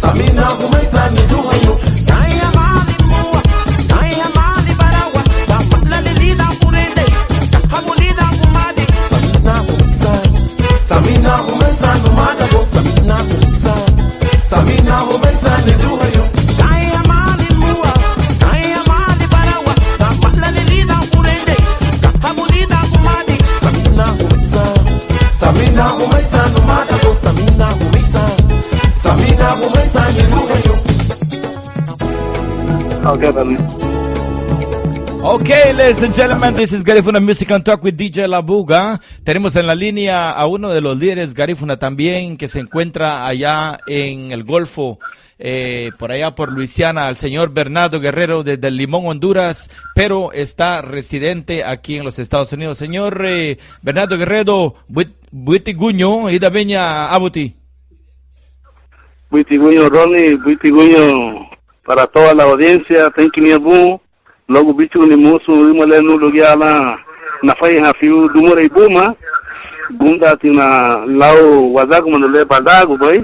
Samina kumesa ni duheyo. Kaya mali muwa. Kaya mali barawa. Kamala lilida purende. Kahabulida kumadi. Samina kumesa. Samina kumesa no mada ko samina kumesa. Samina kumesa ni duheyo. Kaya mali muwa. Kaya mali barawa. Kamala lilida purende. Kahabulida kumadi. Samina kumesa. Samina kumesa no mada ko samina kumesa. Samina kumesa ni duheyo. Okay, ladies and gentlemen, this is Garifuna Music and Talk with DJ Labuga. Tenemos en la línea a uno de los líderes Garifuna también, que se encuentra allá en el Golfo, por allá por Luisiana, al señor Bernardo Guerrero desde el Limón, Honduras, pero está residente aquí en los Estados Unidos. Señor Bernardo Guerrero, Buitiguño, Ida Beña Abuti. Buitiguño Ronnie, Buitiguño para toda la audiencia, thank you, logo bicho ni musu imale no lugiala na fai GAHFU dumore buma bunda tina lao wazagu manole badagu boy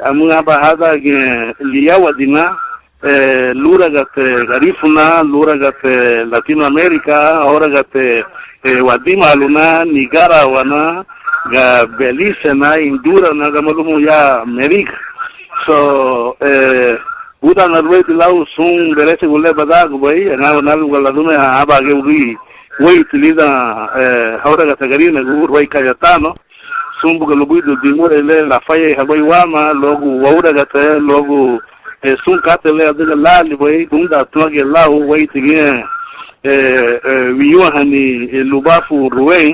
amunga bahada ge liya wadina lura gate Garifuna lura gate Latino America ahora gate wadima luna nigara wana ga Belize na Honduras na gamalumu ya America so Buda narweti lau sun berese gule badagu boy na nalu galadune aba ge uri wei tilida ahora gate Garina uri Cayetano sumbu que lo buido dimore le la falla habai wama logo ahora gate logo sun katele de la boy bunda toge lau wei tige wiwa hani lubafu ruwe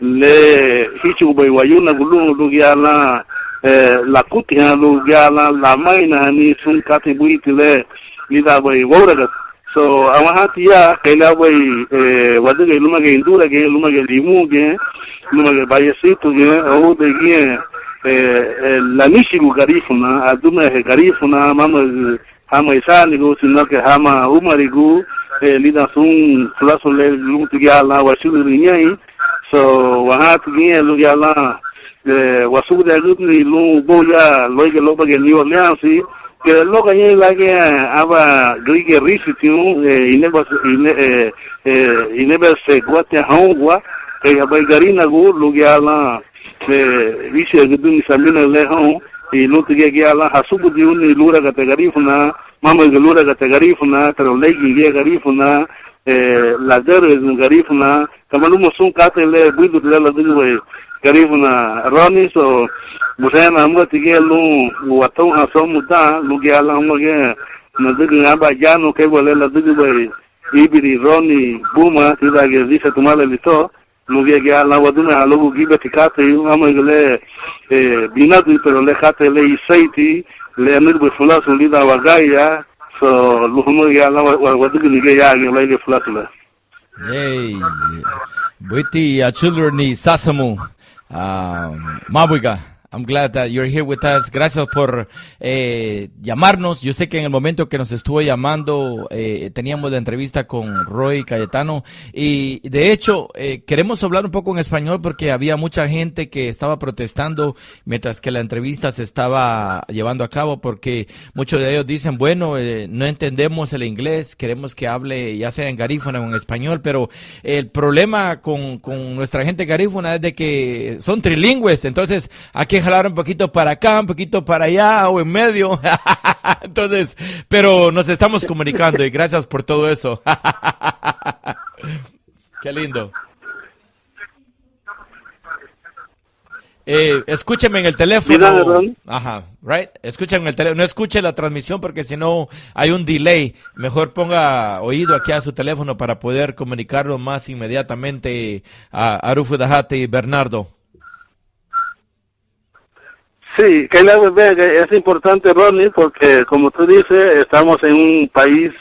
le hichu boy wayuna gulu lugiala la kutia lugiala la maina ni sun kate buitile lida boy ahora so amahati ya kela boy wadege luma ge indura ge luma ge limu ge luma ge bayesito ge o de ge la nishigu Garifuna adume he Garifuna hama isani go sino que hama umarigu lida sun flaso le lumtiala wasulu rinyai so wahati ge lugiala wasu de gutni lu boya loige loba ge New Orleans que lo que la que aba grige risitiu ineba se guate hongwa que aba garina go lugiala vise gudun samina le hon y no te guiala hasubu di un lura gate Garifuna mama de lura gate Garifuna pero legi ge Garifuna la dere Garifuna kamalumo sun katele buidu de la de Garifuna Ronnie so Musena amo tigelu watong hasomuta lugiala ngoge na digi aba jano ke wala la digi bay ibiri Ronnie buma tida ge dice tumale lito lugiala waduna halogu gibati kate amagele binadu pero le kate le isaiti le anirbe fulasu lida wagaya so luhumo gala wadigi lige ya ge le fulasula hey buiti children ni sasamu mabuga I'm glad that you're here with us. Gracias por llamarnos. Yo sé que en el momento que nos estuvo llamando teníamos la entrevista con Roy Cayetano y de hecho queremos hablar un poco en español porque había mucha gente que estaba protestando mientras que la entrevista se estaba llevando a cabo porque muchos de ellos dicen, bueno, no entendemos el inglés, queremos que hable ya sea en garífuna o en español, pero el problema con nuestra gente garífuna es de que son trilingües, entonces hay que jalar un poquito para acá, un poquito para allá o en medio. Entonces, pero nos estamos comunicando y gracias por todo eso. Qué lindo. Escúcheme en el teléfono. Ajá, right. Escúcheme en el teléfono. No escuche la transmisión porque si no hay un delay. Mejor ponga oído aquí a su teléfono para poder comunicarlo más inmediatamente a Arufu Dajate y Bernardo. Sí, que es importante, Ronnie, porque como tú dices, estamos en un país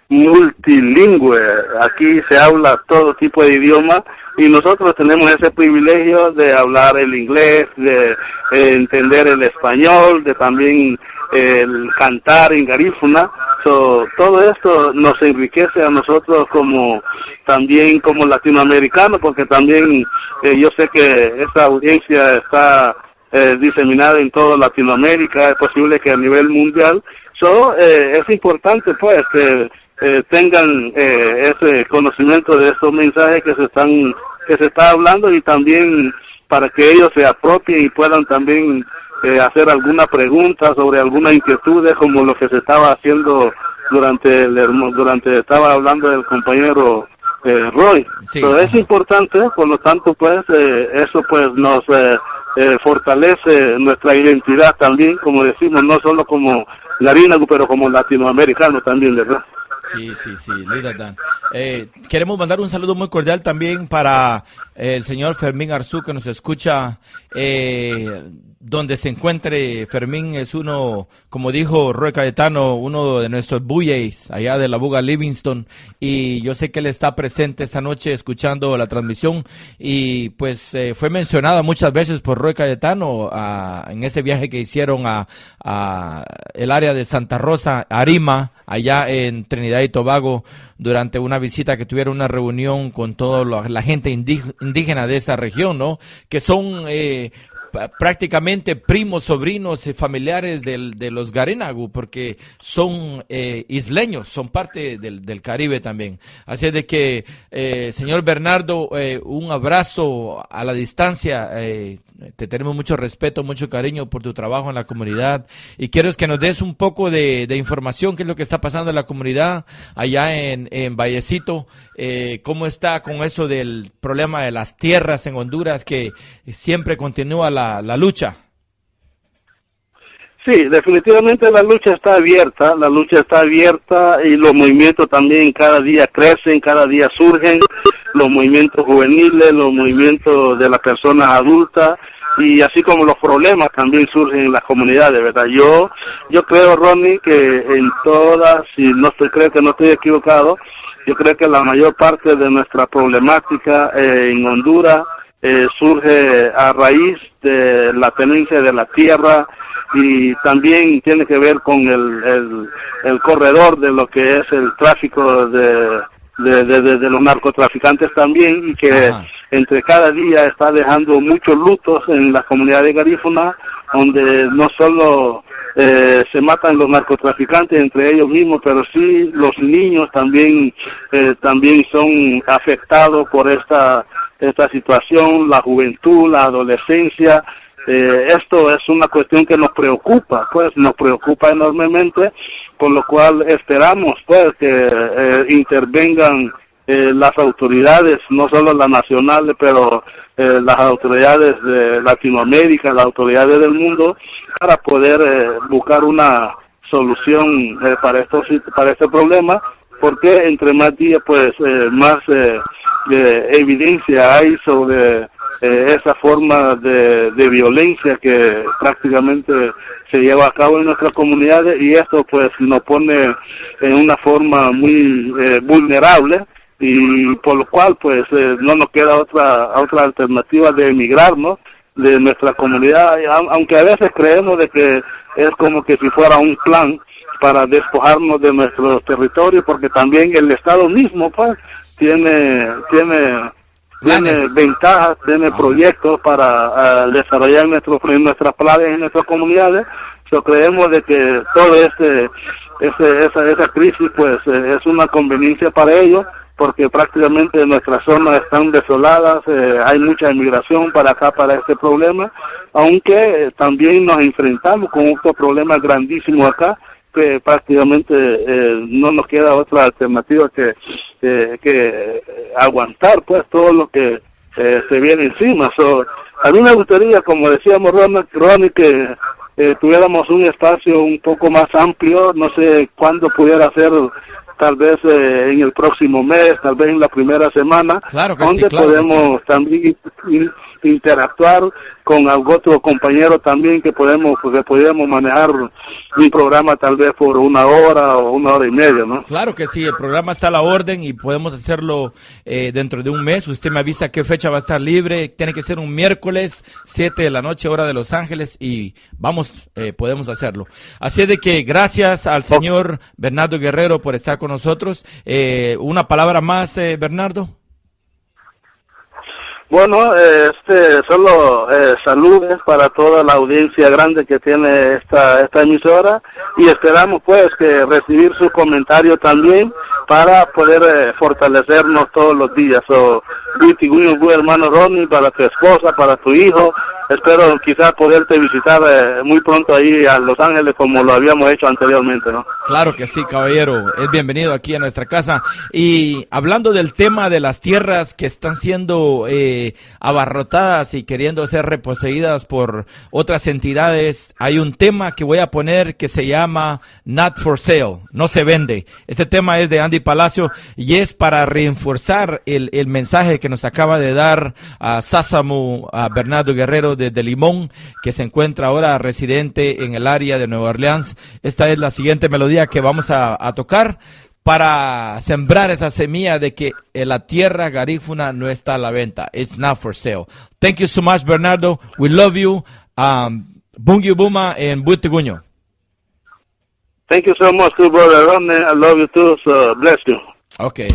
multilingüe. Aquí se habla todo tipo de idioma y nosotros tenemos ese privilegio de hablar el inglés, de entender el español, de también el cantar en garífuna. Todo esto nos enriquece a nosotros como también como latinoamericanos, porque también yo sé que esta audiencia está diseminada en toda Latinoamérica, es posible que a nivel mundial. Es importante pues que tengan ese conocimiento de estos mensajes que se está hablando y también para que ellos se apropien y puedan también hacer alguna pregunta sobre alguna inquietudes como lo que se estaba haciendo durante estaba hablando el compañero Roy. Sí. Pero es importante, por lo tanto pues eso pues nos fortalece nuestra identidad también, como decimos, no solo como garínago, pero como latinoamericano también, ¿verdad? Sí, Lida Dan. Queremos mandar un saludo muy cordial también para el señor Fermín Arzú, que nos escucha donde se encuentre. Fermín es uno, como dijo Roy Cayetano, uno de nuestros bueyes allá de Labuga, Livingston, y yo sé que él está presente esta noche escuchando la transmisión y pues fue mencionada muchas veces por Roy Cayetano en ese viaje que hicieron a el área de Santa Rosa, Arima, allá en Trinidad y Tobago, durante una visita que tuvieron una reunión con toda la gente indígena de esa región, ¿no? Que son prácticamente primos, sobrinos y familiares de los Garinagu, porque son isleños, son parte del Caribe también. Así es de que, señor Bernardo, un abrazo a la distancia. Te tenemos mucho respeto, mucho cariño por tu trabajo en la comunidad y quiero que nos des un poco de información, qué es lo que está pasando en la comunidad allá en Vallecito, cómo está con eso del problema de las tierras en Honduras, que siempre continúa la lucha. Sí, definitivamente la lucha está abierta y los movimientos también cada día crecen, cada día surgen, los movimientos juveniles, los movimientos de las personas adultas y así como los problemas también surgen en las comunidades, ¿verdad? Yo creo, Ronnie, que en todas, creo que no estoy equivocado, yo creo que la mayor parte de nuestra problemática en Honduras surge a raíz de la tenencia de la tierra y también tiene que ver con el corredor de lo que es el tráfico de los narcotraficantes también y que Ajá. Entre cada día está dejando muchos lutos en las comunidades garífunas donde no solo se matan los narcotraficantes entre ellos mismos, pero sí los niños también son afectados por esta situación, la juventud, la adolescencia. Esto es una cuestión que nos preocupa enormemente, por lo cual esperamos pues que intervengan las autoridades, no solo las nacionales, pero las autoridades de Latinoamérica, las autoridades del mundo, para poder buscar una solución para este problema, porque entre más días pues más evidencia hay sobre esa forma de violencia que prácticamente se lleva a cabo en nuestras comunidades y esto pues nos pone en una forma muy vulnerable y por lo cual pues no nos queda otra alternativa de emigrar, ¿no? nuestra comunidad, aunque a veces creemos de que es como que si fuera un plan para despojarnos de nuestro territorio, porque también el Estado mismo pues tiene ventajas, tiene proyectos para desarrollar nuestras playas y nuestras comunidades. Creemos de que todo esa crisis pues es una conveniencia para ellos, porque prácticamente nuestras zonas están desoladas, hay mucha inmigración para acá, para este problema, aunque también nos enfrentamos con otro problema grandísimo acá, que prácticamente no nos queda otra alternativa que aguantar pues todo lo que se viene encima. A mí me gustaría, como decíamos Ronnie, que tuviéramos un espacio un poco más amplio, no sé cuándo pudiera ser, tal vez en el próximo mes, tal vez en la primera semana, donde podemos también interactuar con algún otro compañero también que podemos manejar un programa tal vez por 1 hora o 1 hora y media, ¿no? Claro que sí, el programa está a la orden y podemos hacerlo dentro de un mes. Usted me avisa qué fecha va a estar libre. Tiene que ser un miércoles, 7 de la noche, hora de Los Ángeles, y podemos hacerlo. Así es de que gracias al señor Bernardo Guerrero por estar con nosotros. Una palabra más, Bernardo. Bueno, solo saludos para toda la audiencia grande que tiene esta emisora, y esperamos pues que recibir sus comentarios también para poder fortalecernos todos los días. Hermano Ronnie, para tu esposa, para tu hijo, espero quizás poderte visitar muy pronto ahí a Los Ángeles como lo habíamos hecho anteriormente, ¿no? Claro que sí, caballero, es bienvenido aquí a nuestra casa. Y hablando del tema de las tierras que están siendo abarrotadas y queriendo ser reposeídas por otras entidades, hay un tema que voy a poner que se llama Not for Sale, no se vende. Este tema es de Andy Palacio y es para reforzar el mensaje que nos acaba de dar a Sásamo, a Bernardo Guerrero de Limón, que se encuentra ahora residente en el área de Nueva Orleans. Esta es la siguiente melodía que vamos a tocar para sembrar esa semilla de que la tierra garífuna no está a la venta. It's not for sale. Thank you so much, Bernardo. We love you. Bungi Buma and Buitiguño. Thank you so much, too, brother Ronnie. I love you too, so bless you. Okay.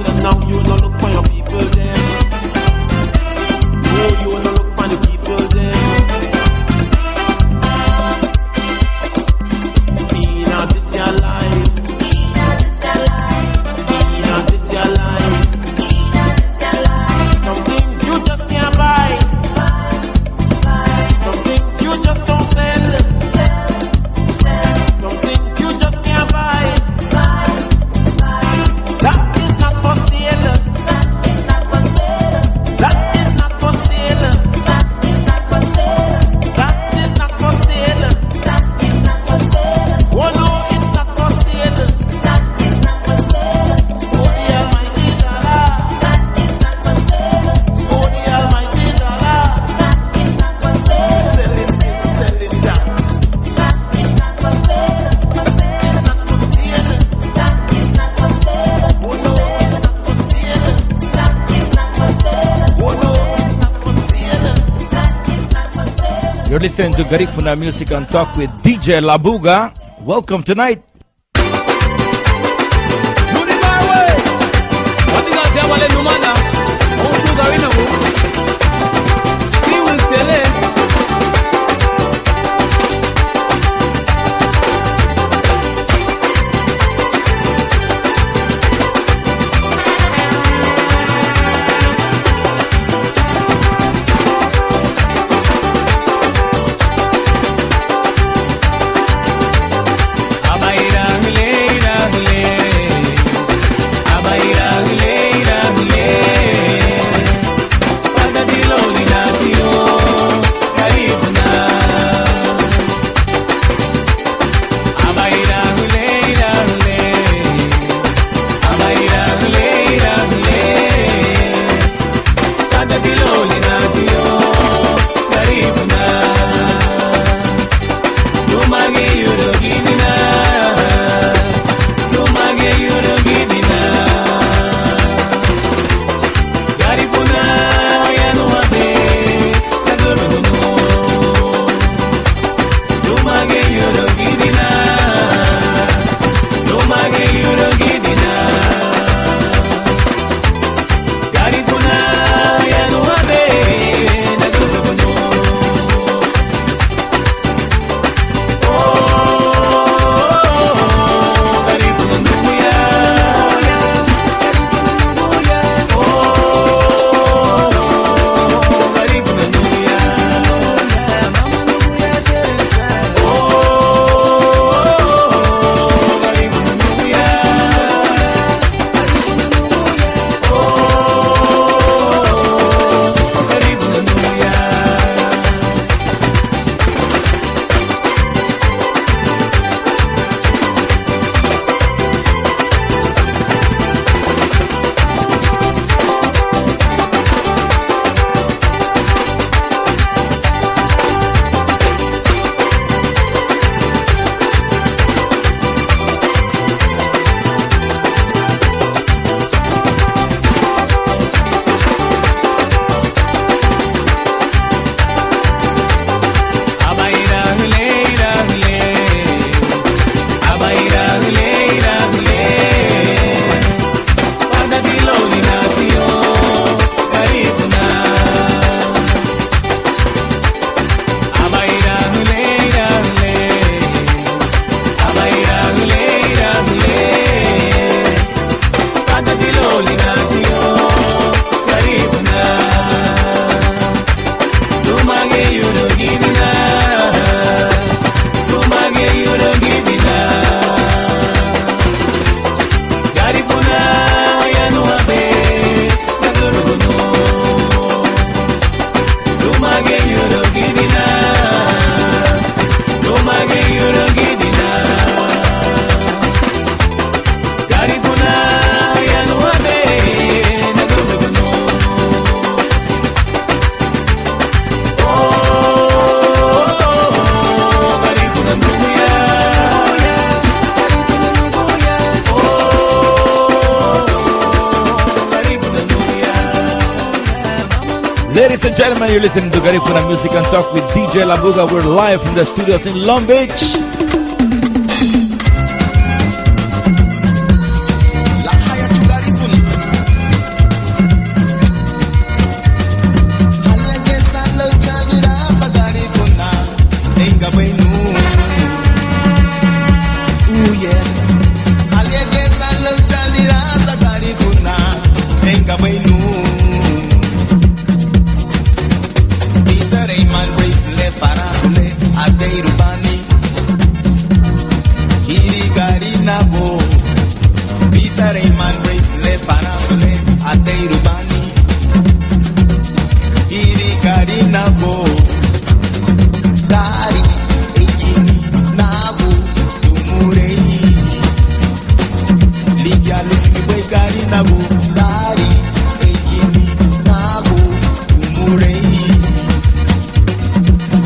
so that now you no look for your people them. No, you no look for the people them. In this your life. In this your life. Some things you just can't buy. Some things you just don't sell. Some things you just can't buy. That is not for sale. That is not for sale. That is not for sale. That is not for sale. That is not for sale. Oh no, it's not for sale. That is not for sale. Oh the almighty dollar. That is not for sale. Oh the almighty dollar. That is not for sale. Selling this, selling that. That is not for sale. It's not for sale. That is not for sale. Oh no, it's not for sale. That is not for sale. Oh no, it's not for sale. That is not for sale. You're listening to Garifuna Music and Talk with DJ Labuga. Welcome tonight. Ladies and gentlemen, you're listening to Garifuna Music and Talk with DJ Labuga. We're live from the studios in Long Beach. Peter Eman Brace Le Parasole Ateirubani Iri Karina Go Dari Egini Nabu Dumurei Ligia Lusumi Boy Karina Go Dari Egini Nabu Dumurei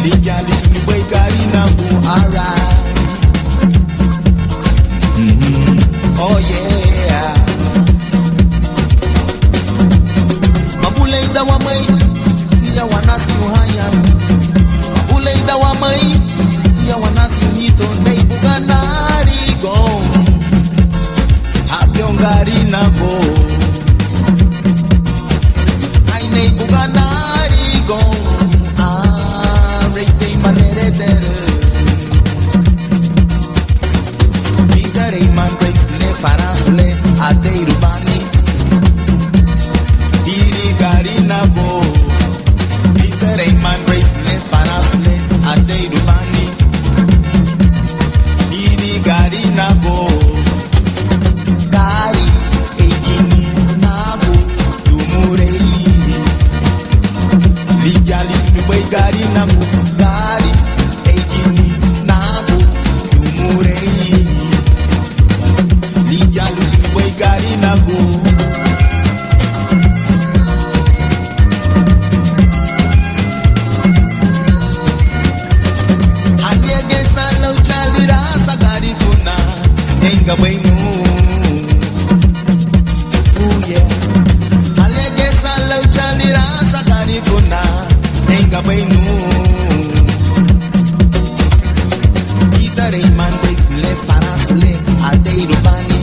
Ligia Lusumi Boy Karina Go Alright. Oh yeah. Mabule ida wa mai, tia wanasi uhaya. Mabule ida wa mai, tia wanasi nito nei buganari go. Habiongari na go. Ai nei buganari go. Ah, rete manere tere. Peter Eman Brace Parasole Adeirubani Iri Garina Bo Peter Eman Brace Parasole Adeirubani Iri Garina Bo Gari Egini Nago Dumurei Ligali Sunubay Garina Bo Gari Egini Nago Dumurei Liga Lucy Boy Garina Go Hadi Gesa Lo Chalira Sagarifuna Enga Bainu Oh yeah Hadi Gesa Lo Chalira Sagarifuna Enga Bainu Peter Eman Brace Le Parasole Adeirubani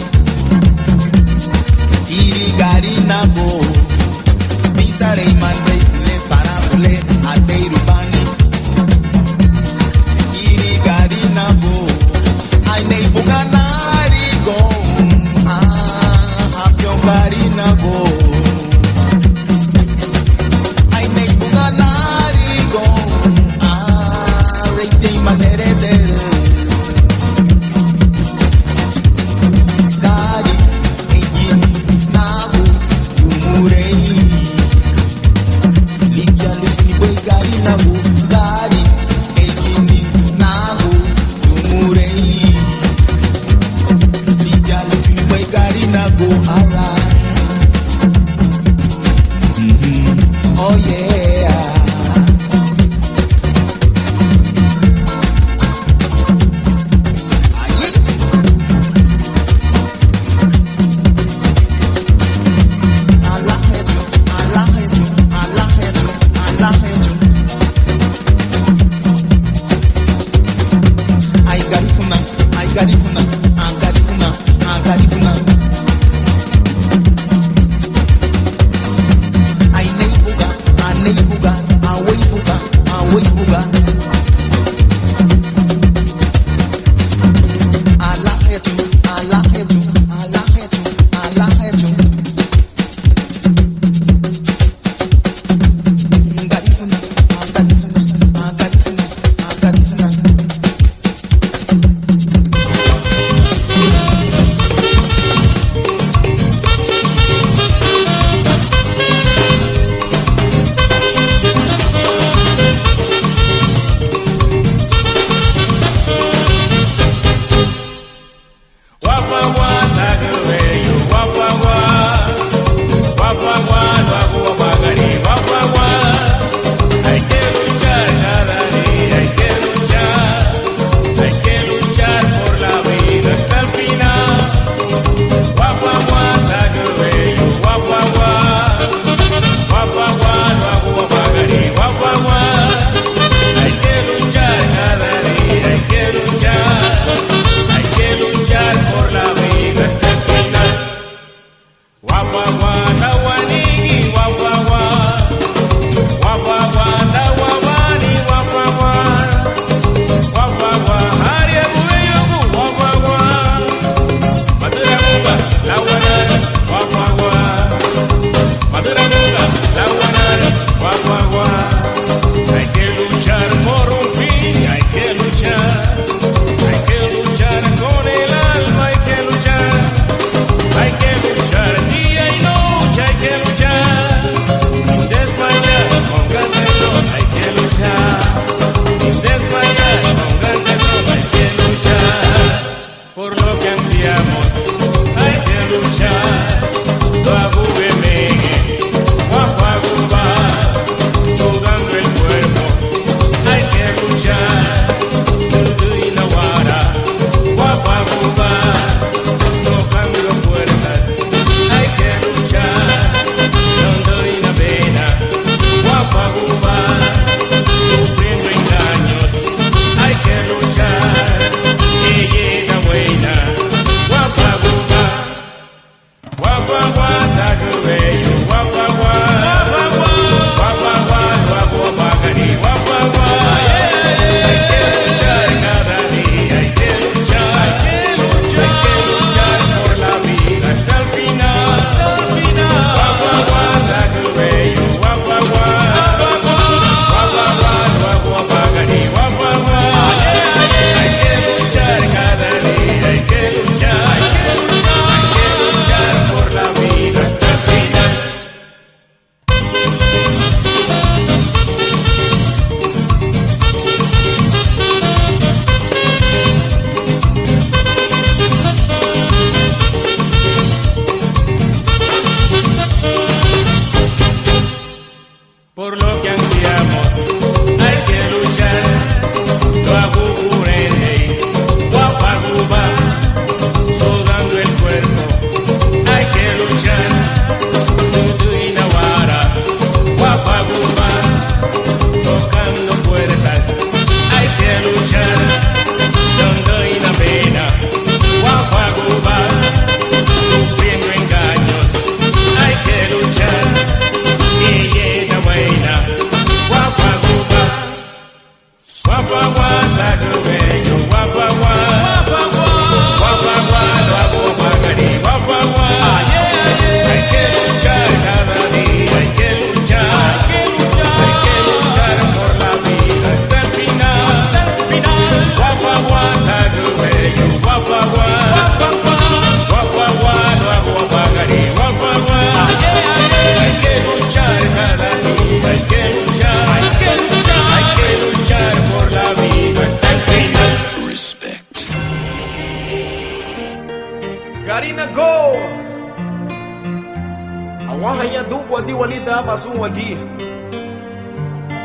wahaya duwa di walida basu wagi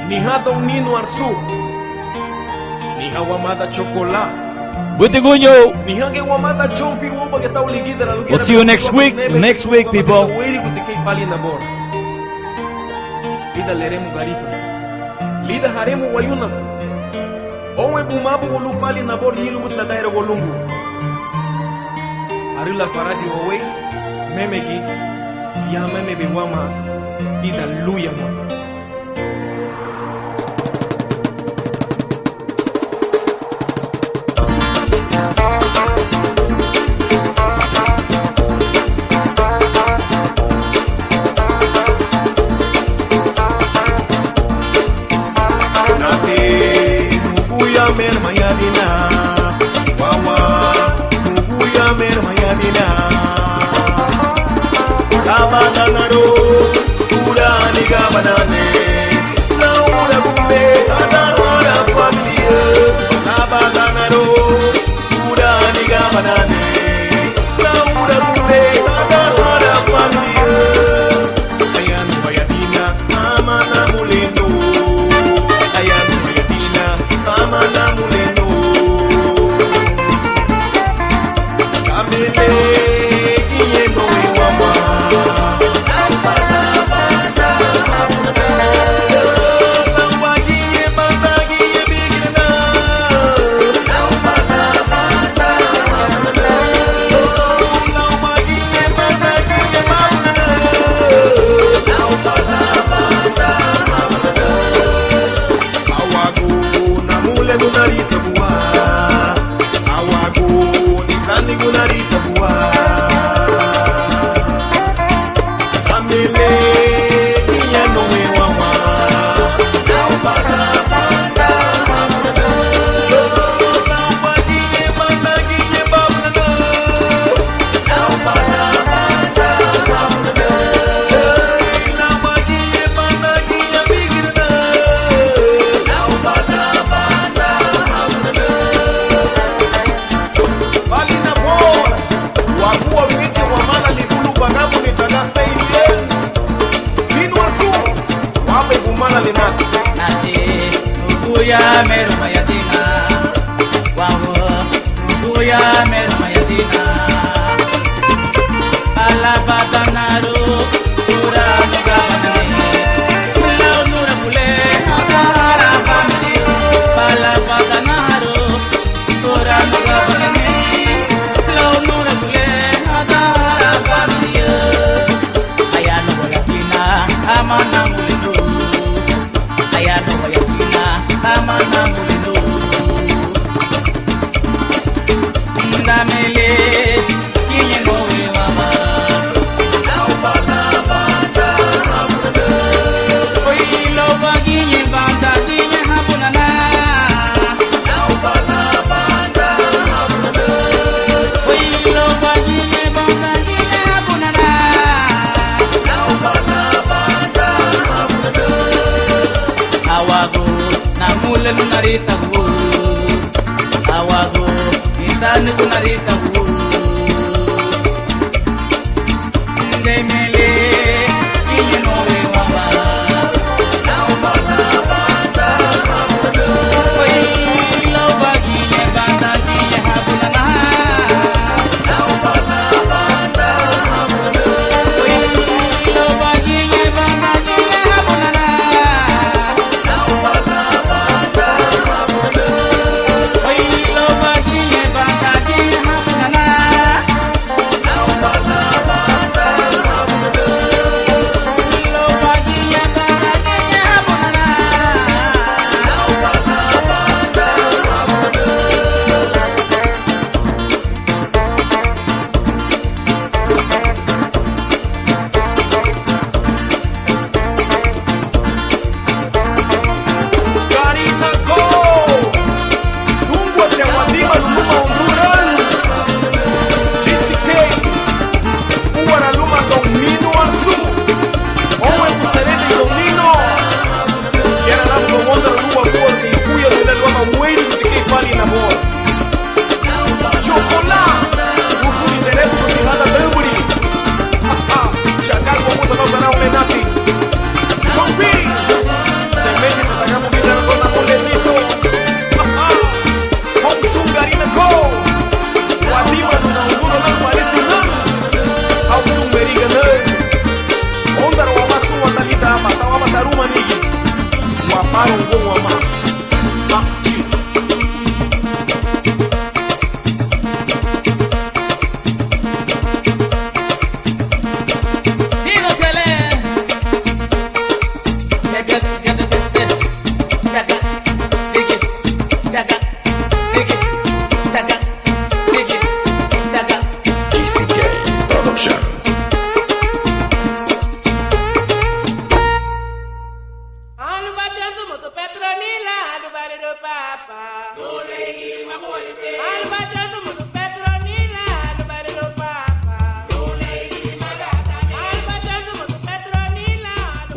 ni hadong nino arsu ni hawamada chokola Butigunyo. ni hange wamada chompi wo bagata uligida la lugira. We'll see you next week. Next week, people. Weri ku dikay pali na bor. Lida leremu Garifuna. Lida haremu wayuna. Owe bumabu wolu pali na bor yilu mutla daira wolungu. Arila faradi owe memegi ya meme biwama ida luya mo.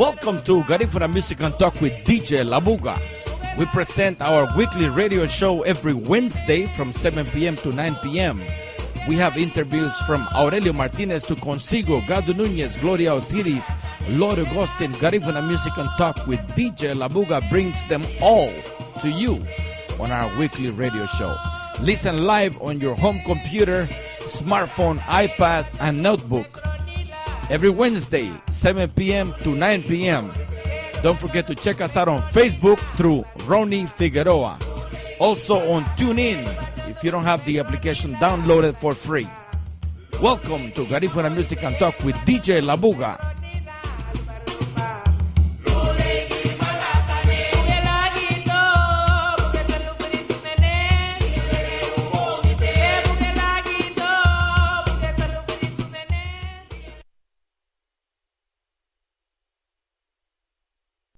Welcome to Garifuna Music and Talk with DJ Labuga. We present our weekly radio show every Wednesday from 7 p.m. to 9 p.m. We have interviews from Aurelio Martinez to Consigo, Gado Nunez, Gloria Osiris, Lord Agustin. Garifuna Music and Talk with DJ Labuga brings them all to you on our weekly radio show. Listen live on your home computer, smartphone, iPad, and notebook. Every Wednesday, 7 p.m. to 9 p.m. Don't forget to check us out on Facebook through Ronnie Figueroa. Also on TuneIn. If you don't have the application, download it for free. Welcome to Garifuna Music and Talk with DJ Labuga.